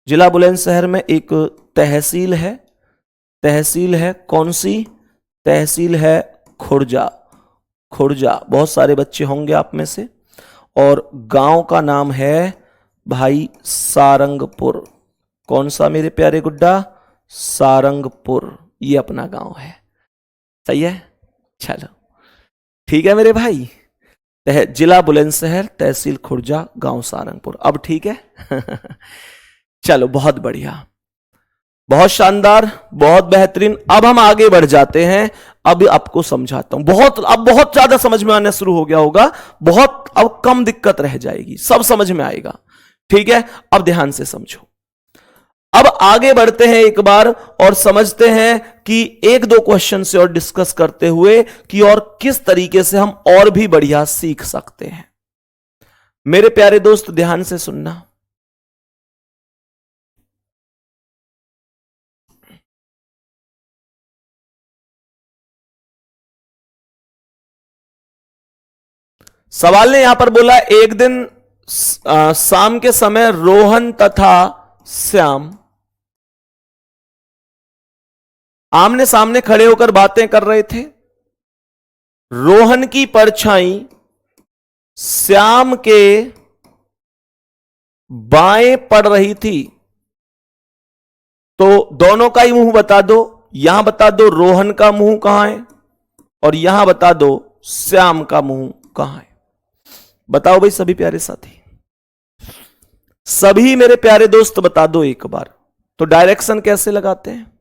जिला बुलंदशहर में एक तहसील है, तहसील है कौन सी? तहसील है खुर्जा। खुर्जा, बहुत सारे बच्चे होंगे आप में से। और गांव का नाम है भाई सारंगपुर। कौन सा मेरे प्यारे गुड्डा? सारंगपुर, ये अपना गांव है। सही है, चलो ठीक है मेरे भाई। जिला बुलंदशहर, तहसील खुर्जा, गांव सारंगपुर। अब ठीक है? चलो बहुत बढ़िया, बहुत शानदार, बहुत बेहतरीन। अब हम आगे बढ़ जाते हैं। अब आपको समझाता हूं, अब बहुत ज्यादा समझ में आना शुरू हो गया होगा, बहुत अब कम दिक्कत रह जाएगी, सब समझ में आएगा। ठीक है, अब ध्यान से समझो। अब आगे बढ़ते हैं एक बार और समझते हैं कि एक दो क्वेश्चन से और डिस्कस करते हुए कि और किस तरीके से हम और भी बढ़िया सीख सकते हैं। मेरे प्यारे दोस्त ध्यान से सुनना। सवाल ने यहां पर बोला, एक दिन शाम के समय रोहन तथा श्याम आमने सामने खड़े होकर बातें कर रहे थे। रोहन की परछाई श्याम के बाएं पड़ रही थी। तो दोनों का ही मुंह बता दो, यहां बता दो रोहन का मुंह कहां है और यहां बता दो श्याम का मुंह कहां है। बताओ भाई सभी प्यारे साथी, सभी मेरे प्यारे दोस्त बता दो एक बार। तो डायरेक्शन कैसे लगाते हैं?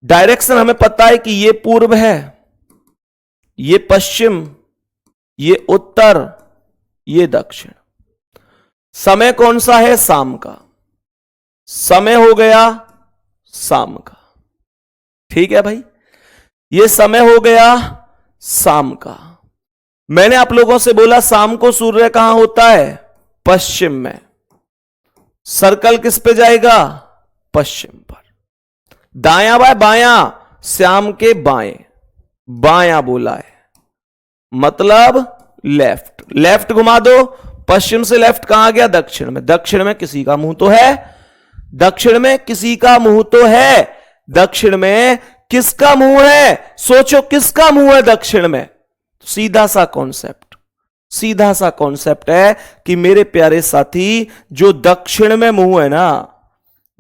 डायरेक्शन हमें पता है कि ये पूर्व है, ये पश्चिम, ये उत्तर, ये दक्षिण। समय कौन सा है? शाम का। समय हो गया शाम का। ठीक है भाई, ये समय हो गया शाम का। मैंने आप लोगों से बोला शाम को सूर्य कहां होता है? पश्चिम में। सर्कल किस पे जाएगा? पश्चिम पर। दायां बाएं? बायां, श्याम के बाएं। बायां बोला है मतलब लेफ्ट। लेफ्ट घुमा दो, पश्चिम से लेफ्ट कहां आ गया? दक्षिण में। दक्षिण में किसी का मुंह तो है, दक्षिण में किसी का मुंह तो है। दक्षिण में किसका मुंह है? सोचो किसका मुंह है दक्षिण में? सीधा सा कॉन्सेप्ट, सीधा सा कॉन्सेप्ट है कि मेरे प्यारे साथी, जो दक्षिण में मुंह है ना,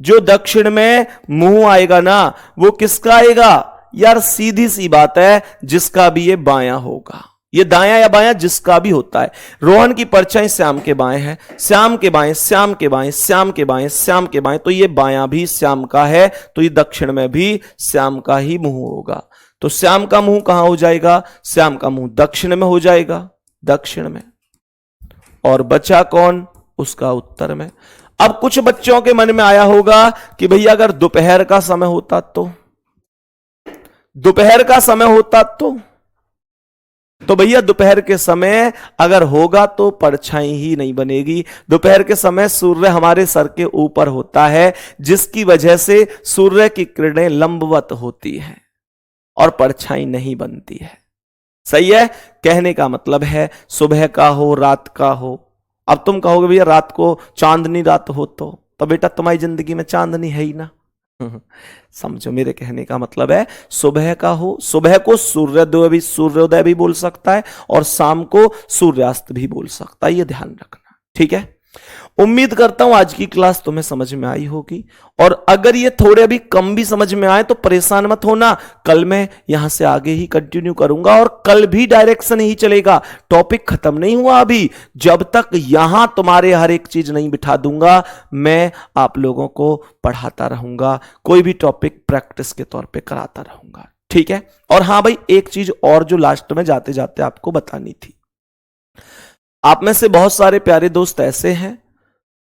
जो दक्षिण में मुंह आएगा ना, वो किसका आएगा? यार सीधी सी बात है, जिसका भी ये बायां होगा, ये दायां या बायां जिसका भी होता है। रोहन की परछाई श्याम के बाएं है, श्याम के बाएं, श्याम के बाएं, श्याम के बाएं, श्याम के बाएं, तो ये बायां भी श्याम का है, तो ये दक्षिण में भी श्याम का ही मुंह होगा। तो श्याम का मुंह कहां हो जाएगा? श्याम का मुंह दक्षिण में हो जाएगा, दक्षिण में। और बचा कौन? उसका उत्तर में। अब कुछ बच्चों के मन में आया होगा कि भैया अगर दोपहर का समय होता तो, दोपहर का समय होता तो भैया दोपहर के समय अगर होगा तो परछाई ही नहीं बनेगी। दोपहर के समय सूर्य हमारे सर के ऊपर होता है, जिसकी वजह से सूर्य की किरणें लंबवत होती हैं और परछाई नहीं बनती है। सही है? कहने का मतलब है सुबह का हो, रात का हो। अब तुम कहोगे भैया रात को चांदनी रात हो तो बेटा तुम्हारी जिंदगी में चांदनी है ही ना। समझो, मेरे कहने का मतलब है सुबह का हो, सुबह को सूर्योदय भी बोल सकता है और शाम को सूर्यास्त भी बोल सकता है, ये ध्यान रखना। ठीक है, उम्मीद करता हूं आज की क्लास तुम्हें समझ में आई होगी। और अगर ये थोड़े अभी कम भी समझ में आए तो परेशान मत होना, कल मैं यहां से आगे ही कंटिन्यू करूंगा और कल भी डायरेक्शन ही चलेगा। टॉपिक खत्म नहीं हुआ अभी, जब तक यहां तुम्हारे हर एक चीज नहीं बिठा दूंगा मैं आप लोगों को पढ़ाता रहूंगा, कोई भी टॉपिक प्रैक्टिस के तौर पर कराता रहूंगा। ठीक है, और हां भाई एक चीज और जो लास्ट में जाते जाते आपको बतानी थी। आप में से बहुत सारे प्यारे दोस्त ऐसे हैं,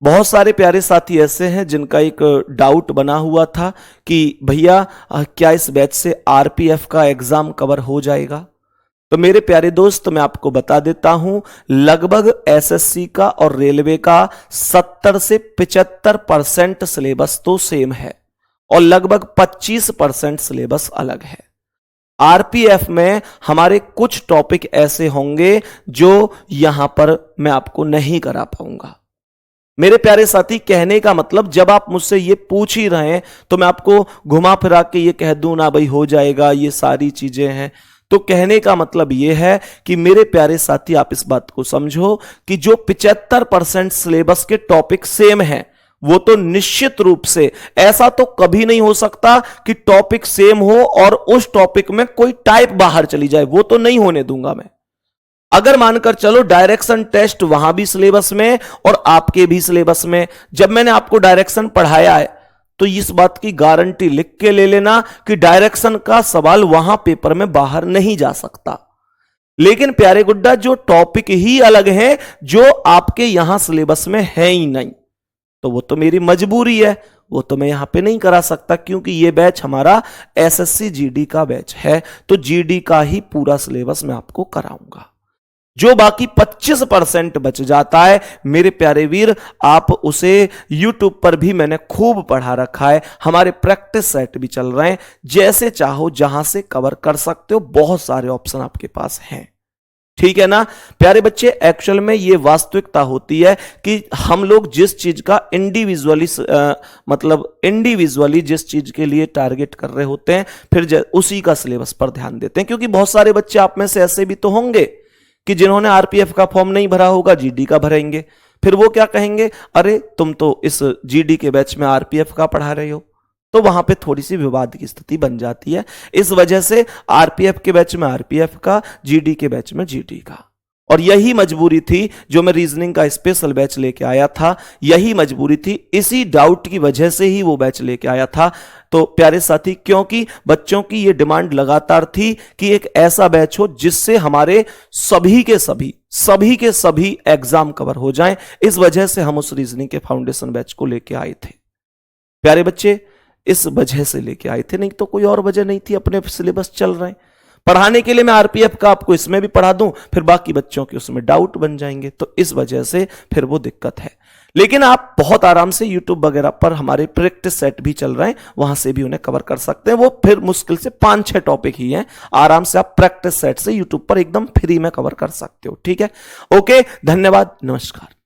बहुत सारे प्यारे साथी ऐसे हैं जिनका एक डाउट बना हुआ था कि भैया क्या इस बैच से आरपीएफ का एग्जाम कवर हो जाएगा? तो मेरे प्यारे दोस्त मैं आपको बता देता हूं, लगभग एसएससी का और रेलवे का 70 से 75% सिलेबस तो सेम है और लगभग 25% सिलेबस अलग है। आरपीएफ में हमारे कुछ टॉपिक ऐसे होंगे जो यहां पर मैं आपको नहीं करा पाऊंगा। मेरे प्यारे साथी, कहने का मतलब जब आप मुझसे ये पूछ ही रहे हैं तो मैं आपको घुमा फिरा के ये कह दूं ना भाई हो जाएगा, ये सारी चीजें हैं। तो कहने का मतलब ये है कि मेरे प्यारे साथी आप इस बात को समझो कि जो 75% सिलेबस के टॉपिक सेम हैं वो तो निश्चित रूप से, ऐसा तो कभी नहीं हो सकता कि टॉपिक सेम हो और उस टॉपिक में कोई टाइप बाहर चली जाए, वो तो नहीं होने दूंगा मैं। अगर मानकर चलो डायरेक्शन टेस्ट वहां भी सिलेबस में और आपके भी सिलेबस में, जब मैंने आपको डायरेक्शन पढ़ाया है तो इस बात की गारंटी लिख के ले लेना कि डायरेक्शन का सवाल वहां पेपर में बाहर नहीं जा सकता। लेकिन प्यारे गुड्डा, जो टॉपिक ही अलग है जो आपके यहां सिलेबस में है ही नहीं, तो वो तो मेरी मजबूरी है, वो तो मैं यहां पे नहीं करा सकता, क्योंकि ये बैच हमारा एसएससी जीडी का बैच है। तो जीडी का ही पूरा सिलेबस मैं आपको कराऊंगा। जो बाकी 25% बच जाता है मेरे प्यारे वीर, आप उसे YouTube पर भी मैंने खूब पढ़ा रखा है, हमारे प्रैक्टिस सेट भी चल रहे हैं, जैसे चाहो जहां से कवर कर सकते हो, बहुत सारे ऑप्शन आपके पास हैं। ठीक है ना प्यारे बच्चे, एक्चुअल में ये वास्तविकता होती है कि हम लोग जिस चीज का इंडिविजुअली जिस चीज के लिए टारगेट कर रहे होते हैं, फिर उसी का सिलेबस पर ध्यान देते हैं। क्योंकि बहुत सारे बच्चे आप में से ऐसे भी तो होंगे कि जिन्होंने आरपीएफ का फॉर्म नहीं भरा होगा, जीडी का भरेंगे। फिर वो क्या कहेंगे, अरे तुम तो इस जीडी के बैच में आरपीएफ का पढ़ा रहे हो, तो वहां पे थोड़ी सी विवाद की स्थिति बन जाती है। इस वजह से आरपीएफ के बैच में आरपीएफ का, जीडी के बैच में जीडी का। और यही मजबूरी थी जो मैं रीजनिंग का स्पेशल बैच लेके आया था, यही मजबूरी थी, इसी डाउट की वजह से ही वो बैच लेके आया था। तो प्यारे साथी, क्योंकि बच्चों की ये डिमांड लगातार थी कि एक ऐसा बैच हो जिससे हमारे सभी के सभी एग्जाम कवर हो जाएं, इस वजह से हम उस रीजनिंग के फाउंडेशन बैच को लेके आए थे। प्यारे बच्चे, इस वजह से लेके आए थे, नहीं तो कोई और वजह नहीं थी। अपने सिलेबस चल रहे हैं, पढ़ाने के लिए मैं आरपीएफ का आपको इसमें भी पढ़ा दूं, फिर बाकी बच्चों के उसमें डाउट बन जाएंगे, तो इस वजह से फिर वो दिक्कत है। लेकिन आप बहुत आराम से यूट्यूब वगैरह पर हमारे प्रैक्टिस सेट भी चल रहे हैं, वहां से भी उन्हें कवर कर सकते हैं। वो फिर मुश्किल से 5-6 टॉपिक ही हैं, आराम से आप प्रैक्टिस सेट से यूट्यूब पर एकदम फ्री में कवर कर सकते हो। ठीक है, ओके, धन्यवाद, नमस्कार।